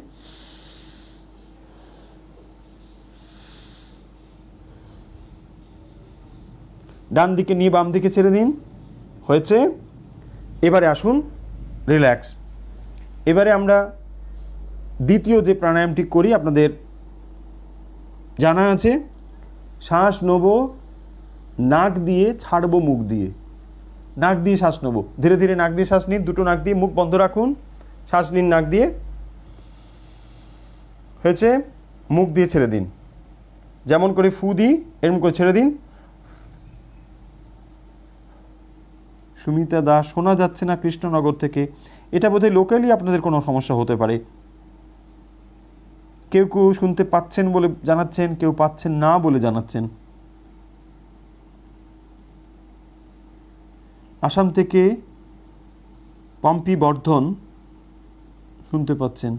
Speaker 1: ডান দিকে নিয়ে বাম দিকে ছেড়ে দিন। হয়েছে। এবারে আসুন রিল্যাক্স। এবারে আমরা দ্বিতীয় যে প্রাণায়ামটি করি আপনাদের জানা আছে। শ্বাস নেব নাক দিয়ে, ছাড়বো মুখ দিয়ে। নাক দিয়ে শ্বাস নেব, ধীরে ধীরে নাক দিয়ে শ্বাস নিন, দুটো নাক দিয়ে, মুখ বন্ধ রাখুন। শ্বাস নিন নাক দিয়ে, হয়েছে। মুখ দিয়ে ছেড়ে দিন, যেমন করে ফু দিই এরকম করে ছেড়ে দিন। সুমিতা দাস, শোনা যাচ্ছে না কৃষ্ণনগর থেকে। এটা বোধহয় লোকালি আপনাদের কোনো সমস্যা হতে পারে। কেউ কেউ শুনতে পাচ্ছেন বলে জানাচ্ছেন, কেউ পাচ্ছেন না বলে জানাচ্ছেন। আসাম থেকে পম্পি বর্ধন শুনতে পাচ্ছেন।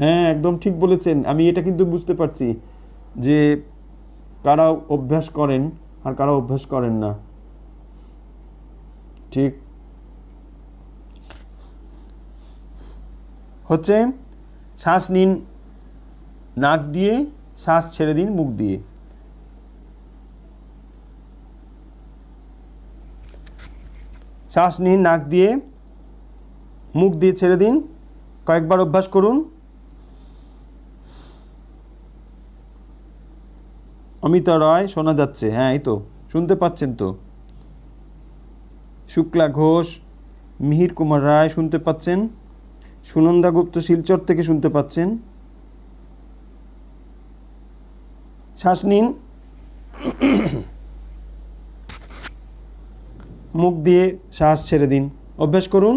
Speaker 1: হ্যাঁ, একদম ঠিক বলেছেন। আমি এটা কিন্তু বুঝতে পারছি যে কারা অভ্যাস করেন আর কারা অভ্যাস করেন না। ঠিক হচ্ছে। শ্বাস নিন নাক দিয়ে, শ্বাস ছেড়ে দিন মুখ দিয়ে। শ্বাস নিন নাক দিয়ে, মুখ দিয়ে ছেড়ে দিন। কয়েকবার অভ্যাস করুন। অমিতা রয়, শোনা যাচ্ছে। হ্যাঁ, এই তো শুনতে পাচ্ছেন তো। শুক্লা ঘোষ, মিহির কুমার রায় শুনতে পাচ্ছেন। সুনন্দা গুপ্ত শিলচর থেকে শুনতে পাচ্ছেন। শ্বাস নিন, মুখ দিয়ে শ্বাস ছেড়ে দিন। অভ্যাস করুন।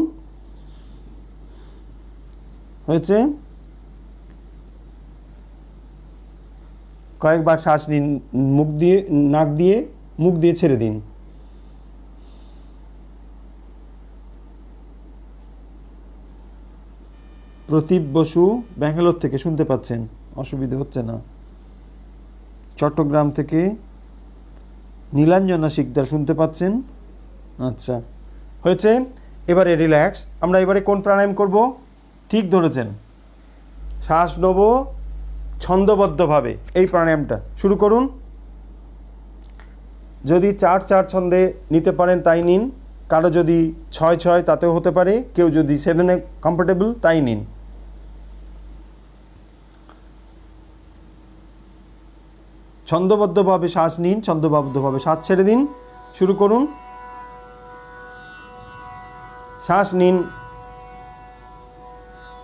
Speaker 1: হয়েছে। কয়েকবার শ্বাস নিন মুখ দিয়ে, নাক দিয়ে, মুখ দিয়ে ছেড়ে দিন। প্রদীপ বসু ব্যাঙ্গালোর থেকে শুনতে পাচ্ছেন, অসুবিধা হচ্ছে না। চট্টগ্রাম থেকে নীলাঞ্জনা শিকদার শুনতে পাচ্ছেন। আচ্ছা, হয়েছে। এবারে রিল্যাক্স। আমরা এবারে কোন প্রাণায়াম করব? ঠিক ধরেছেন, শ্বাস নেব ছন্দবদ্ধভাবে। এই প্রাণায়ামটা শুরু করুন। যদি 4-4 ছন্দে নিতে পারেন তাই নিন, কারো যদি 6-6 তাতেও হতে পারে, কেউ যদি 7-এ কমফোর্টেবল তাই নিন। ছন্দবদ্ধভাবে শ্বাস নিন, ছন্দবদ্ধভাবে শ্বাস ছেড়ে দিন। শুরু করুন। শ্বাস নিন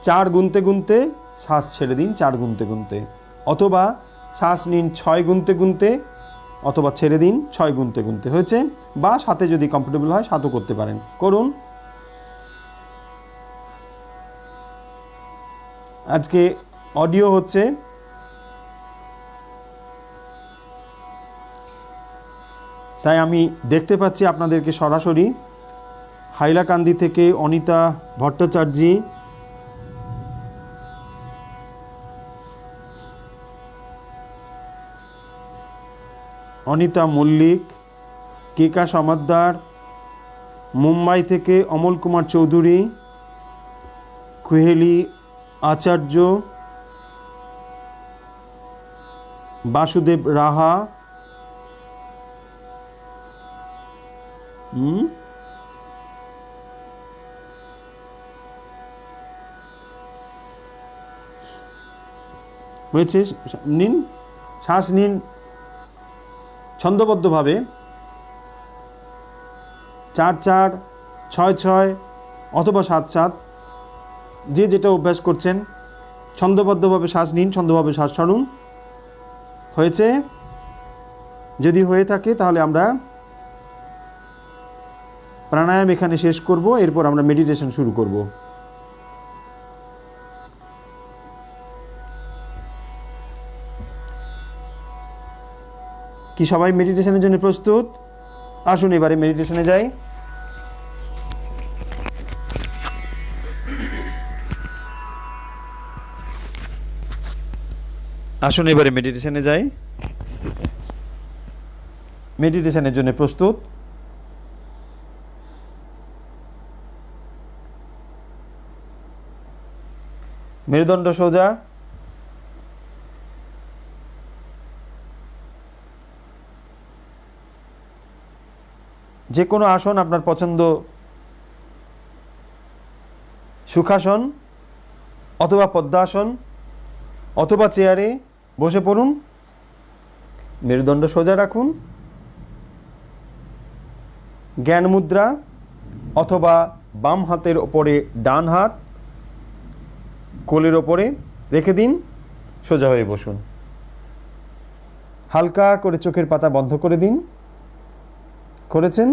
Speaker 1: 4 গুনতে গুনতে, শ্বাস ছেড়ে দিন 4 গুনতে গুনতে, অথবা শ্বাস নিন 6 গুনতে গুনতে, অথবা ছেড়ে দিন 6 গুনতে গুনতে। হয়েছে। বা সাথে যদি কমফোর্টেবল হয় সাথেও করতে পারেন, করুন। আজকে অডিও হচ্ছে, তাই আমি দেখতে পাচ্ছি আপনাদেরকে সরাসরি। হাইলাকান্দি থেকে অনিতা ভট্টাচার্য, অনিতা মল্লিক, কেকা সমাদ্দার, মুম্বাই থেকে অমল কুমার চৌধুরী, কুহেলি আচার্য, বাসুদেব রাহা, হয়েছে। নিন, শ্বাস নিন ছন্দবদ্ধভাবে 4-4, 6-6 অথবা 7-7, যে যেটা অভ্যাস করছেন। ছন্দবদ্ধভাবে শ্বাস নিন, ছন্দভাবে শ্বাস ছাড়ুন। হয়েছে। যদি হয়ে থাকে তাহলে আমরা প্রাণায়াম এখানে শেষ করব, এরপর আমরা মেডিটেশন শুরু করব। কি সবাই মেডিটেশনের জন্য প্রস্তুত? আসুন এবারে মেডিটেশনে যাই। আসুন এবারে মেডিটেশনে যাই। মেডিটেশনের জন্য প্রস্তুত? মেরুদণ্ড সোজা, যে কোনো আসন আপনার পছন্দ, সুখাসন অথবা পদ্মাসন অথবা চেয়ারে বসে পড়ুন। মেরুদণ্ড সোজা রাখুন। জ্ঞান মুদ্রা অথবা বাম হাতের ওপরে ডান হাত কোলের ওপরে রেখে দিন, সোজা হয়ে বসুন। হালকা করে চোখের পাতা বন্ধ করে দিন। করেছেন?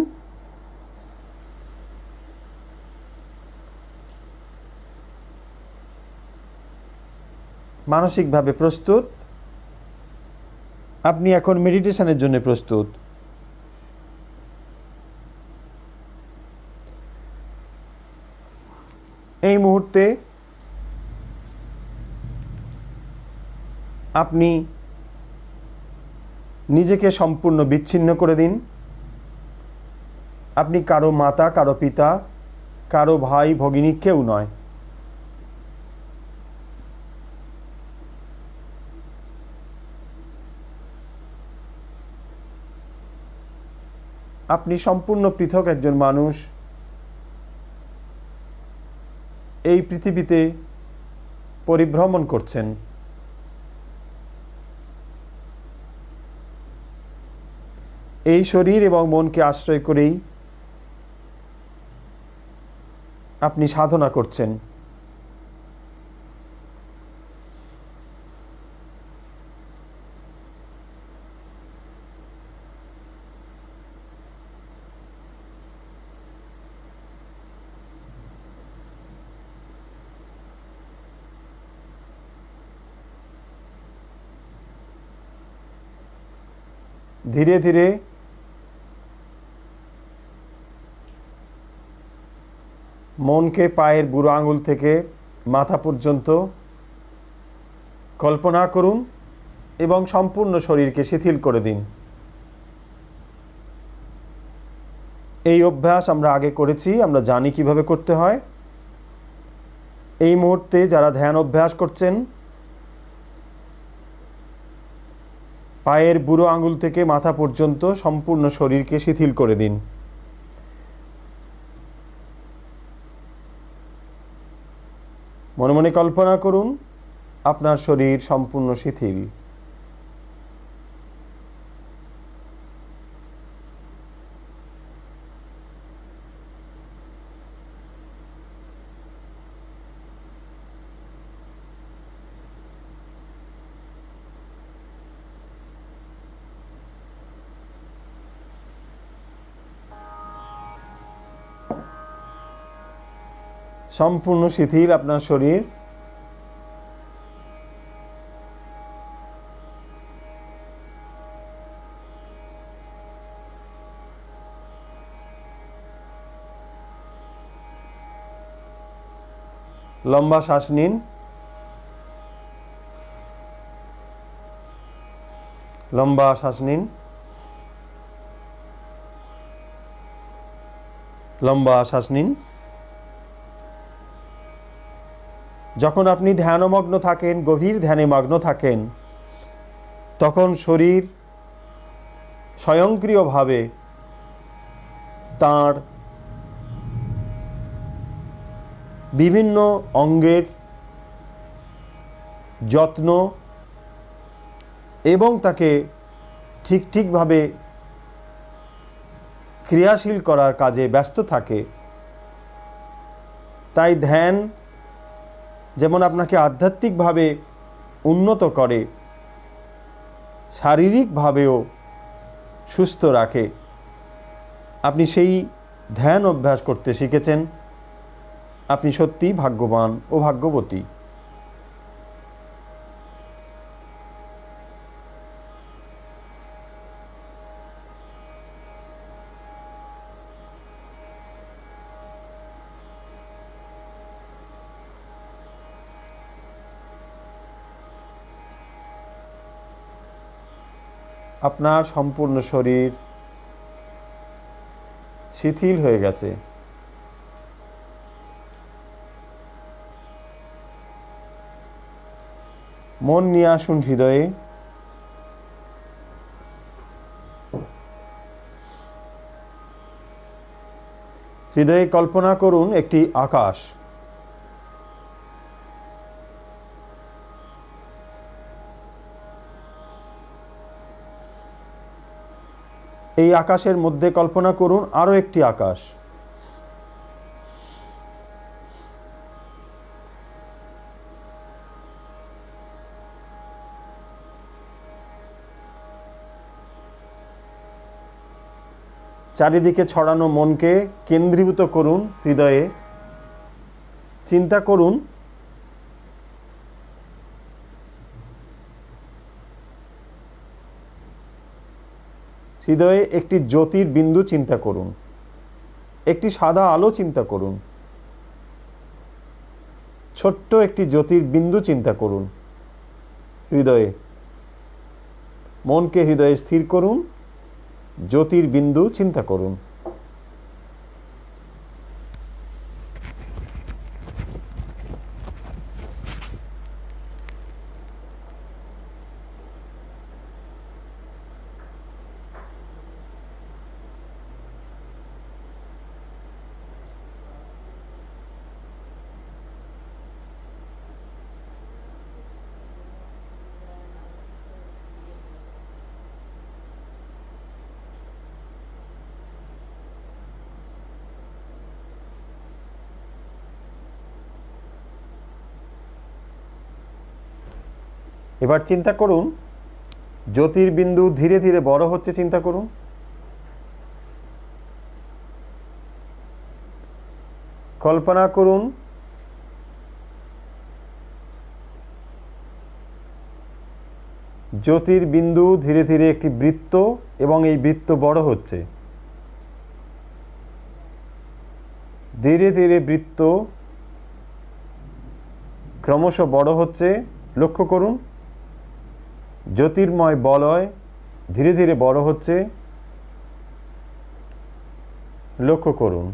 Speaker 1: মানসিকভাবে প্রস্তুত? আপনি এখন মেডিটেশনের জন্য প্রস্তুত। এই মুহূর্তে আপনি নিজেকে সম্পূর্ণ বিচ্ছিন্ন করে দিন। আপনি কারো মাতা, কারো পিতা, কারো ভাই ভগিনী কেউ নয়। আপনি সম্পূর্ণ পৃথক একজন মানুষ। এই পৃথিবীতে পরিভ্রমণ করছেন। এই শরীর এবং মনকে আশ্রয় করেই আপনি সাধনা করছেন। ধীরে ধীরে মনকে পায়ের বুড়ো আঙুল থেকে মাথা পর্যন্ত কল্পনা করুন এবং সম্পূর্ণ শরীরকে শিথিল করে দিন। এই অভ্যাস আমরা আগে করেছি, আমরা জানি কিভাবে করতে হয়। এই মুহূর্তে যারা ধ্যান অভ্যাস করছেন, পায়ের বুড়ো আঙুল থেকে মাথা পর্যন্ত সম্পূর্ণ শরীরকে শিথিল করে দিন। মনে মনে কল্পনা করুন আপনার শরীর সম্পূর্ণ শিথিল। সম্পূর্ণ শিথিল আপনার শরীর। লম্বা শ্বাস নিন। লম্বা শ্বাস নিন। লম্বা শ্বাস নিন। যখন আপনি ধ্যানমগ্ন থাকেন, গভীর ধ্যানে মগ্ন থাকেন, তখন শরীর স্বয়ংক্রিয়ভাবে তার বিভিন্ন অঙ্গের যত্ন এবং তাকে ঠিকভাবে ক্রিয়াশীল করার কাজে ব্যস্ত থাকে। তাই ধ্যান যেমন আপনাকে আধ্যাত্মিকভাবে উন্নত করে, শারীরিকভাবেও সুস্থ রাখে। আপনি সেই ধ্যান অভ্যাস করতে শিখেছেন। আপনি সত্যিই ভাগ্যবান ও ভাগ্যবতী। আপনার সম্পূর্ণ শরীর শিথিল হয়ে গেছে। মন নিয়ে আসুন হৃদয়ে। হৃদয়ে কল্পনা করুন একটি আকাশ। এই আকাশের মধ্যে কল্পনা করুন আরও একটি আকাশ। চারিদিকে ছড়ানো মনকে কেন্দ্রীভূত করুন হৃদয়ে। চিন্তা করুন হৃদয়ে একটি জ্যোতির বিন্দু চিন্তা করুন, একটি সাদা আলো চিন্তা করুন, ছোট্ট একটি জ্যোতির বিন্দু চিন্তা করুন হৃদয়ে। মনকে হৃদয়ে স্থির করুন, জ্যোতির বিন্দু চিন্তা করুন। এবার চিন্তা করুন জ্যোতির্বিন্দু ধীরে ধীরে বড় হচ্ছে। চিন্তা করুন কল্পনা করুন জ্যোতির্বিন্দু ধীরে ধীরে একটি বৃত্ত এবং এই বৃত্ত বড় হচ্ছে। ধীরে ধীরে বৃত্ত ক্রমশ বড় হচ্ছে। লক্ষ্য করুন জ্যোতির্ময় বলয় ধীরে ধীরে বড় হচ্ছে। লক্ষ্য করুন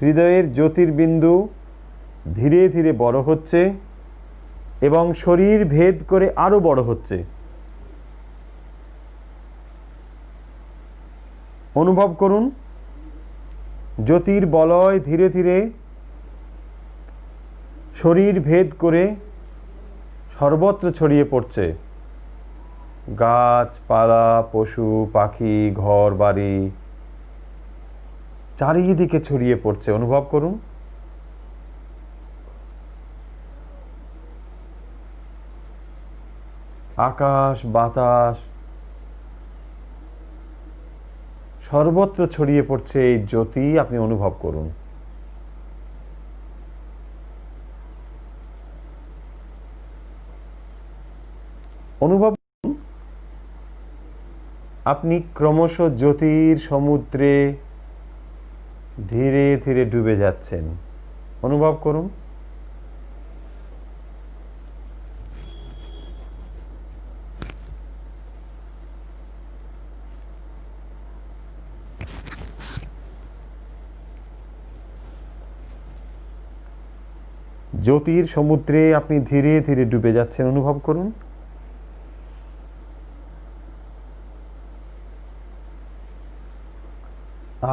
Speaker 1: হৃদয়ের জ্যোতির্বিন্দু ধীরে ধীরে বড় হচ্ছে এবং শরীর ভেদ করে আরো বড় হচ্ছে। অনুভব করুন জ্যোতির্বলয় ধীরে ধীরে শরীর ভেদ করে সর্বত্র ছড়িয়ে পড়ছে। গাছপালা, পশু পাখি, ঘর বাড়ি চারিদিকে ছড়িয়ে পড়ছে। অনুভব করুন আকাশ বাতাস সর্বত্র ছড়িয়ে পড়ছে এই জ্যোতি। আপনি অনুভব করুন অনুভব করুন আপনি ক্রমশ জ্যোতির সমুদ্রে ধীরে ধীরে ডুবে যাচ্ছেন। অনুভব করুন জ্যোতির সমুদ্রে আপনি ধীরে ধীরে ডুবে যাচ্ছেন। অনুভব করুন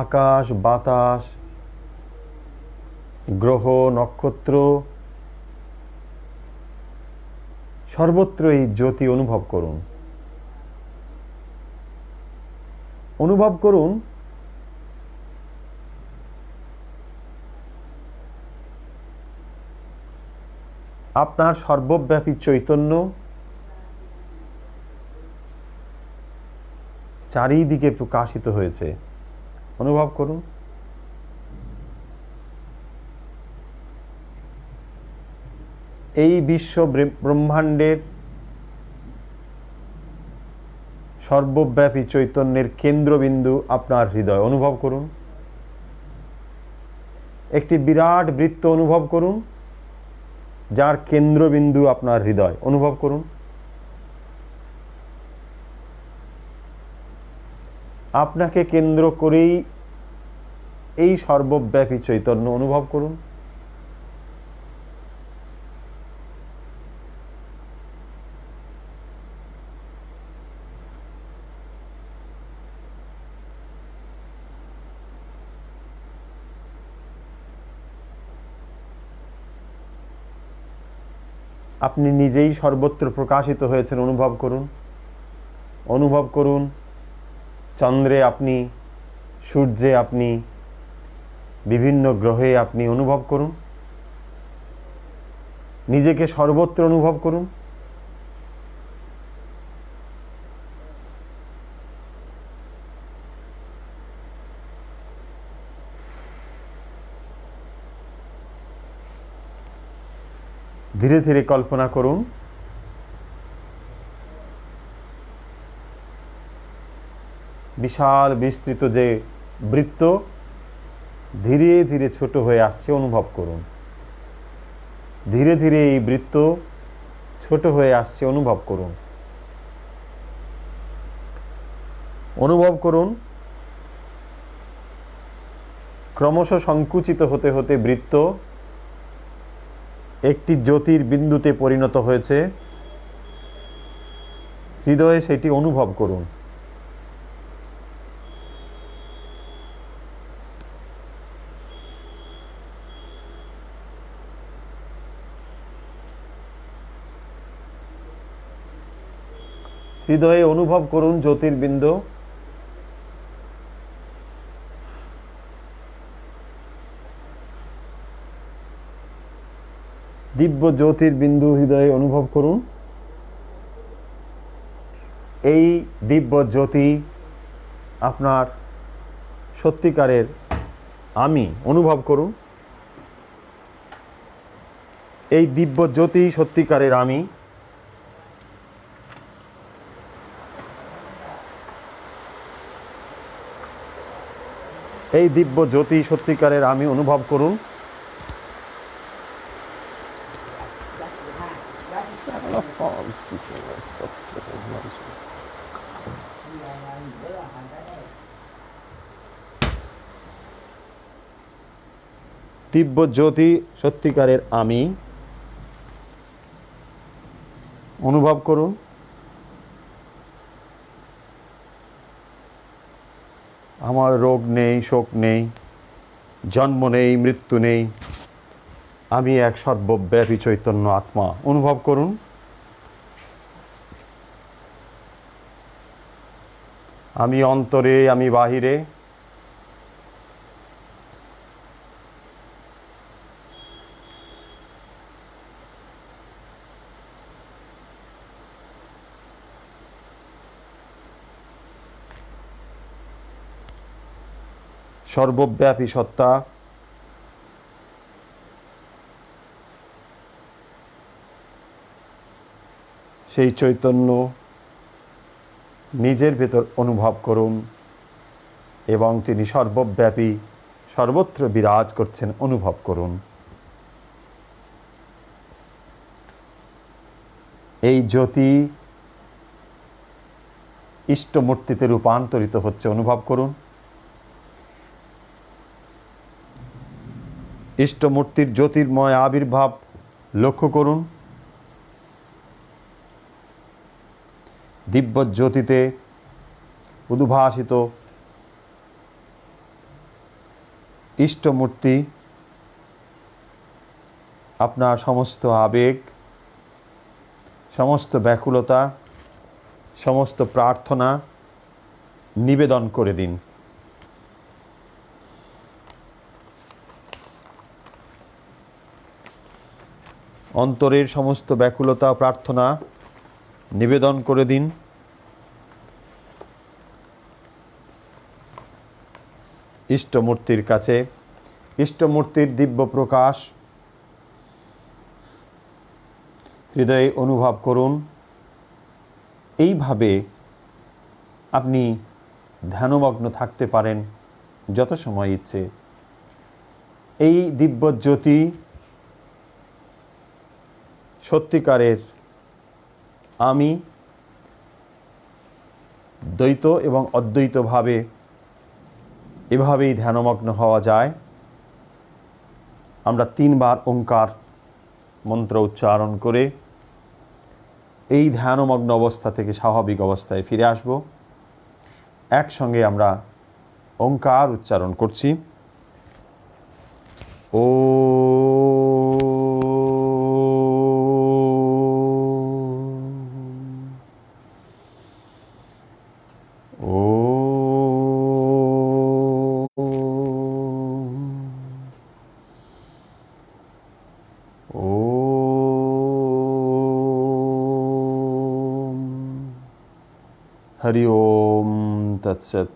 Speaker 1: আকাশ বাতাস গ্রহ নক্ষত্র সর্বত্র এই জ্যোতি অনুভব করুন। অনুভব করুন আপনার সর্বব্যাপী চৈতন্য চারিদিকে প্রকাশিত হয়েছে। অনুভব করুন এই বিশ্ব ব্রহ্মাণ্ডের সর্বব্যাপী চৈতন্যের কেন্দ্রবিন্দু আপনার হৃদয়। অনুভব করুন
Speaker 2: একটি বিরাট বৃত্ত অনুভব করুন, যার কেন্দ্রবিন্দু আপনার হৃদয়। অনুভব করুন। আপনাকে কেন্দ্র করেই এই সর্বব্যাপী চৈতন্য অনুভব করুন। আপনি নিজেই সর্বত্র প্রকাশিত হয়েছেন, অনুভব করুন। অনুভব করুন চন্দ্রে আপনি, সূর্যে আপনি, বিভিন্ন গ্রহে আপনি। অনুভব করুন, নিজেকে সর্বত্র অনুভব করুন। ধীরে ধীরে কল্পনা করুন বিশাল বিস্তৃত যে বৃত্ত ধীরে ধীরে ছোট হয়ে আসছে। অনুভব করুন ধীরে ধীরে এই বৃত্ত ছোট হয়ে আসছে। অনুভব করুন। অনুভব করুন ক্রমশ সংকুচিত হতে হতে বৃত্ত একটি জ্যোতির্বিন্দুতে পরিণত হয়েছে। হৃদয়ে সেটি অনুভব করুন। হৃদয়ে অনুভব করুন জ্যোতির্বিন্দু। দিব্য জ্যোতির্বিন্দু হৃদয়ে অনুভব করুন। এই দিব্য জ্যোতি আপনার সত্যিকারের আমি। অনুভব করুন এই দিব্য জ্যোতি সত্যিকারের আমি। এই দিব্য জ্যোতি সত্যিকারের আমি অনুভব করুন। দিব্য জ্যোতি সত্যিকারের আমি অনুভব করুন। আমার রোগ নেই, শোক নেই, জন্ম নেই, মৃত্যু নেই। আমি এক সর্বব্যাপী চৈতন্য আত্মা। অনুভব করুন আমি অন্তরে, আমি বাহিরে। সর্বব্যাপী সত্তা সেই চৈতন্য নিজের ভেতর অনুভব করুন এবং তিনি সর্বব্যাপী সর্বত্র বিরাজ করছেন। অনুভব করুন এই জ্যোতি ইষ্টমূর্তিতে রূপান্তরিত হচ্ছে। অনুভব করুন ইষ্টমূর্তির জ্যোতির্ময় আবির্ভাব লক্ষ্য করুন। দিব্য জ্যোতিতে উদ্ভাসিত ইষ্টমূর্তি আপনার সমস্ত আবেগ, সমস্ত ব্যাকুলতা, সমস্ত প্রার্থনা নিবেদন করে দিন। অন্তরের সমস্ত ব্যাকুলতা, প্রার্থনা নিবেদন করে দিন। ইষ্টমূর্তির কাছে। ইষ্টমূর্তির দিব্য প্রকাশ হৃদয়ে অনুভব করুন। এইভাবে আপনি ধ্যানমগ্ন থাকতে পারেন যত সময় ইচ্ছে।
Speaker 1: এই দিব্যজ্যোতি সত্যিকারের আমি দ্বৈত এবং অদ্বৈতভাবে এভাবেই ধ্যানমগ্ন হওয়া যায়। আমরা 3 বার ওঙ্কার মন্ত্র উচ্চারণ করে এই ধ্যানমগ্ন অবস্থা থেকে স্বাভাবিক অবস্থায় ফিরে আসব। একসঙ্গে আমরা ওঙ্কার উচ্চারণ করছি। ও হরি ওম তৎসৎ।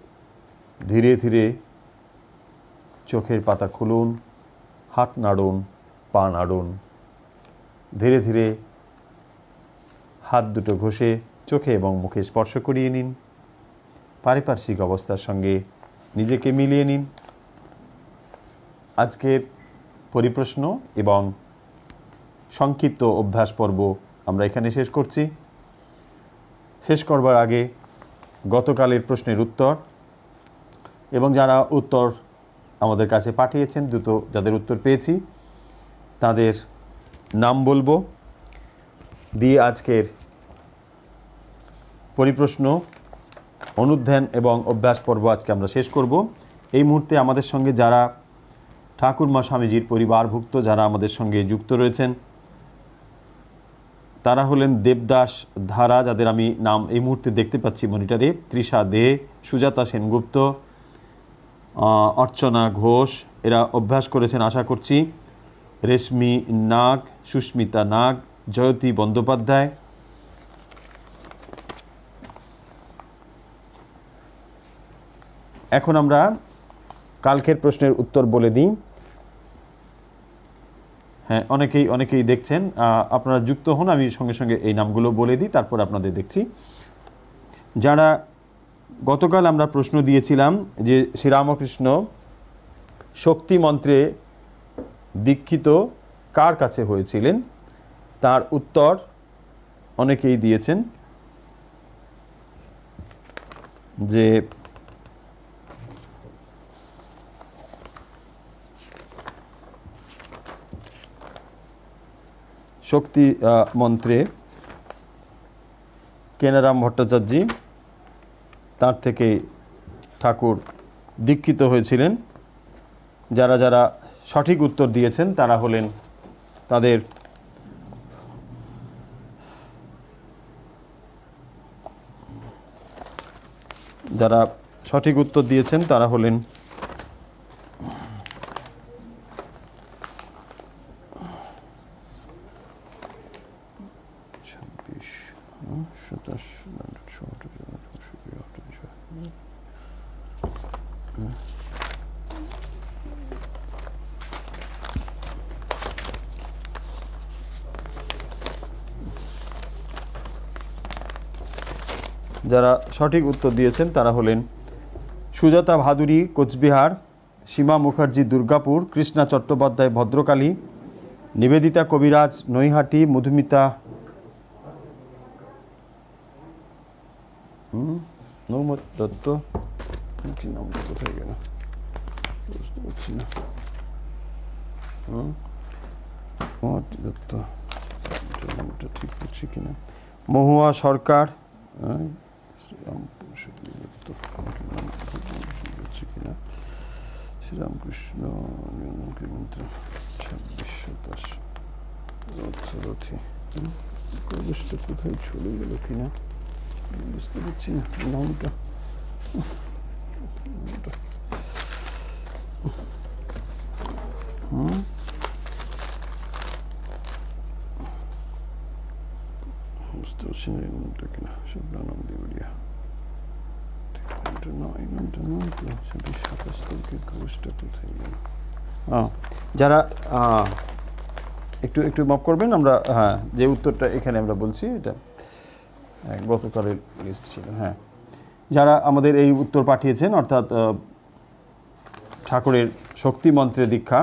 Speaker 1: ধীরে ধীরে চোখের পাতা খুলুন, হাত নাড়ুন, পা নাড়ুন। ধীরে ধীরে হাত দুটো ঘষে চোখে এবং মুখে স্পর্শ করিয়ে নিন। পারিপার্শ্বিক অবস্থার সঙ্গে নিজেকে মিলিয়ে নিন। আজকের পরিপ্রশ্ন এবং সংক্ষিপ্ত অভ্যাস পর্ব আমরা এখানে শেষ করছি। শেষ করবার আগে গতকালের প্রশ্নের উত্তর এবং যারা উত্তর আমাদের কাছে পাঠিয়েছেন, যাদের উত্তর পেয়েছি তাদের নাম বলবো, দিয়ে আজকের পরিপ্রশ্ন, অনুধ্যান এবং অভ্যাস পর্ব আজকে আমরা শেষ করব। এই মুহূর্তে আমাদের সঙ্গে যারা ঠাকুরমা স্বামীজির পরিবারভুক্ত, যারা আমাদের সঙ্গে যুক্ত রয়েছেন, তারা হলেন দেবদাস ধারা, যাদের আমি নাম এই মুহূর্তে দেখতে পাচ্ছি মনিটরে, তৃষা দে, সুজাতা সেনগুপ্ত, অর্চনা ঘোষ, এরা অভ্যাস করেছেন আশা করছি। রেশমি নাগ, সুস্মিতা নাগ, জয়তী বন্দ্যোপাধ্যায়। এখন আমরা কালকের প্রশ্নের উত্তর বলে দিই। হ্যাঁ, অনেকেই দেখছেন, আপনারা যুক্ত হন, আমি সঙ্গে সঙ্গে এই নামগুলো বলে দিই, তারপর আপনাদের দেখছি। যারা গতকাল আমরা প্রশ্ন দিয়েছিলাম যে শ্রীরামকৃষ্ণ শক্তি মন্ত্রে দীক্ষিত কার কাছে হয়েছিলেন, তার উত্তর অনেকেই দিয়েছেন যে শক্তি মন্ত্রে কেনারাম ভট্টাচার্য তার থেকে ঠাকুর দীক্ষিত হয়েছিলেন। যারা যারা সঠিক উত্তর দিয়েছেন তারা হলেন, তাদের যারা সঠিক উত্তর দিয়েছেন তারা হলেন যারা সঠিক উত্তর দিয়েছেন তারা হলেন সুজাতা ভাদুরী কোচবিহার, সীমা মুখার্জি দুর্গাপুর, কৃষ্ণা চট্টোপাধ্যায় ভদ্রকালী, নিবেদিতা কবিরাজ নৈহাটি, মধুমিতা নৌমত দত্ত, নামটা কোথায় গেল বুঝতে পারছি না, দত্ত নামটা ঠিক করছি কিনা, মহুয়া সরকার, শ্রীরামকৃষ্ণ মন্ত্র 2627 রথরথী, কাগজটা কোথায় চলে গেল কিনা বুঝতে পারছি না নামটা। বুঝতে পারছি না নামটা কিনা, শব্দানন্দ দেউলিয়া, যারা একটু মাফ করবেন, আমরা হ্যাঁ যে উত্তরটা এখানে আমরা বলছি এটা গতকালের লিস্ট ছিল। হ্যাঁ, যারা আমাদের এই উত্তর পাঠিয়েছেন, অর্থাৎ ঠাকুরের শক্তি মন্ত্রে দীক্ষা,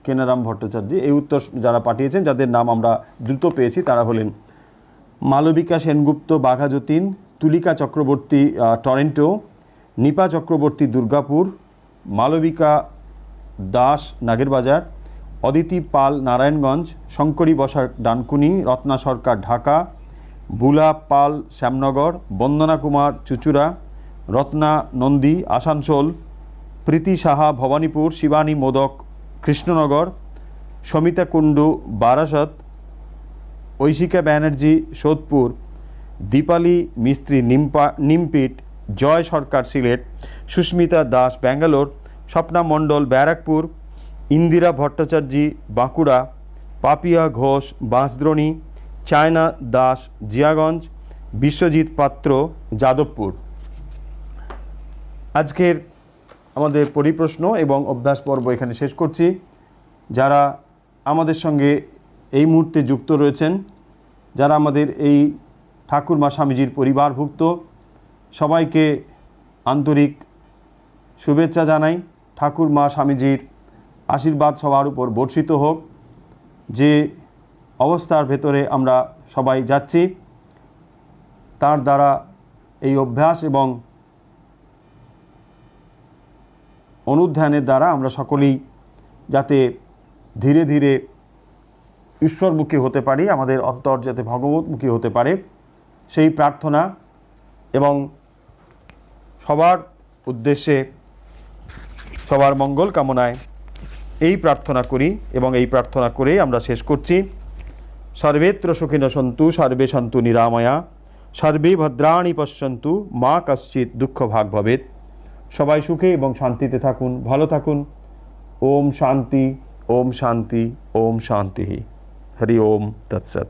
Speaker 1: কেনারাম ভট্টাচার্য। এই উত্তর যারা পাঠিয়েছেন, যাদের নাম আমরা দ্রুত পেয়েছি, তারা হলেন মালবিকা সেনগুপ্ত বাঘা যতীন, তুলিকা চক্রবর্তী টরেন্টো, নিপা চক্রবর্তী দুর্গাপুর, মালবিকা দাস নাগেরবাজার, অদিতি পাল নারায়ণগঞ্জ, শঙ্করী বসাক ডানকুনি, রত্না সরকার ঢাকা, বুলা পাল শ্যামনগর, বন্দনা কুমার চুচুড়া, রত্না নন্দী আসানসোল, প্রীতি সাহা ভবানীপুর, শিবানী মোদক কৃষ্ণনগর, সমিতা কুণ্ডু বারাসত, ঐশিকা ব্যানার্জি সোদপুর, দীপালি মিস্ত্রি নিমপিট, জয় সরকার সিলেট, সুস্মিতা দাস ব্যাঙ্গালোর, স্বপ্না মণ্ডল ব্যারাকপুর, ইন্দিরা ভট্টাচার্য বাঁকুড়া, পাপিয়া ঘোষ বাঁশদ্রোণী, চায়না দাস জিয়াগঞ্জ, বিশ্বজিৎ পাত্র যাদবপুর। আজকের আমাদের পরিপ্রশ্ন এবং অভ্যাস পর্ব এখানে শেষ করছি। যারা আমাদের সঙ্গে এই মুহূর্তে যুক্ত রয়েছেন, যারা আমাদের এই ঠাকুরমা স্বামীজির পরিবারভুক্ত, সবাইকে আন্তরিক শুভেচ্ছা জানাই। ঠাকুরমা স্বামীজির আশীর্বাদ সবার উপর বর্ষিত হোক। যে অবস্থার ভেতরে আমরা সবাই যাচ্ছি, তার দ্বারা এই অভ্যাস এবং অনুধ্যানের দ্বারা আমরা সকলেই যাতে ধীরে ধীরে ঈশ্বরমুখী হতে পারি, আমাদের অন্তর যাতে ভগবতমুখী হতে পারে, সেই প্রার্থনা এবং সবার উদ্দেশ্যে সবার মঙ্গল কামনায় এই প্রার্থনা করি এবং এই প্রার্থনা করেই আমরা শেষ করছি। সর্বেত্র সুখিনঃ সন্তু সর্বে সন্তু নিরাময়া সর্বে ভদ্রাণি পশ্যন্তু মা কশ্চিৎ দুঃখ ভাগ ভবেৎ। সবাই সুখে এবং শান্তিতে থাকুন, ভালো থাকুন। ওম শান্তি, ওম শান্তি, ওম শান্তি। হরি ওম তৎসৎ।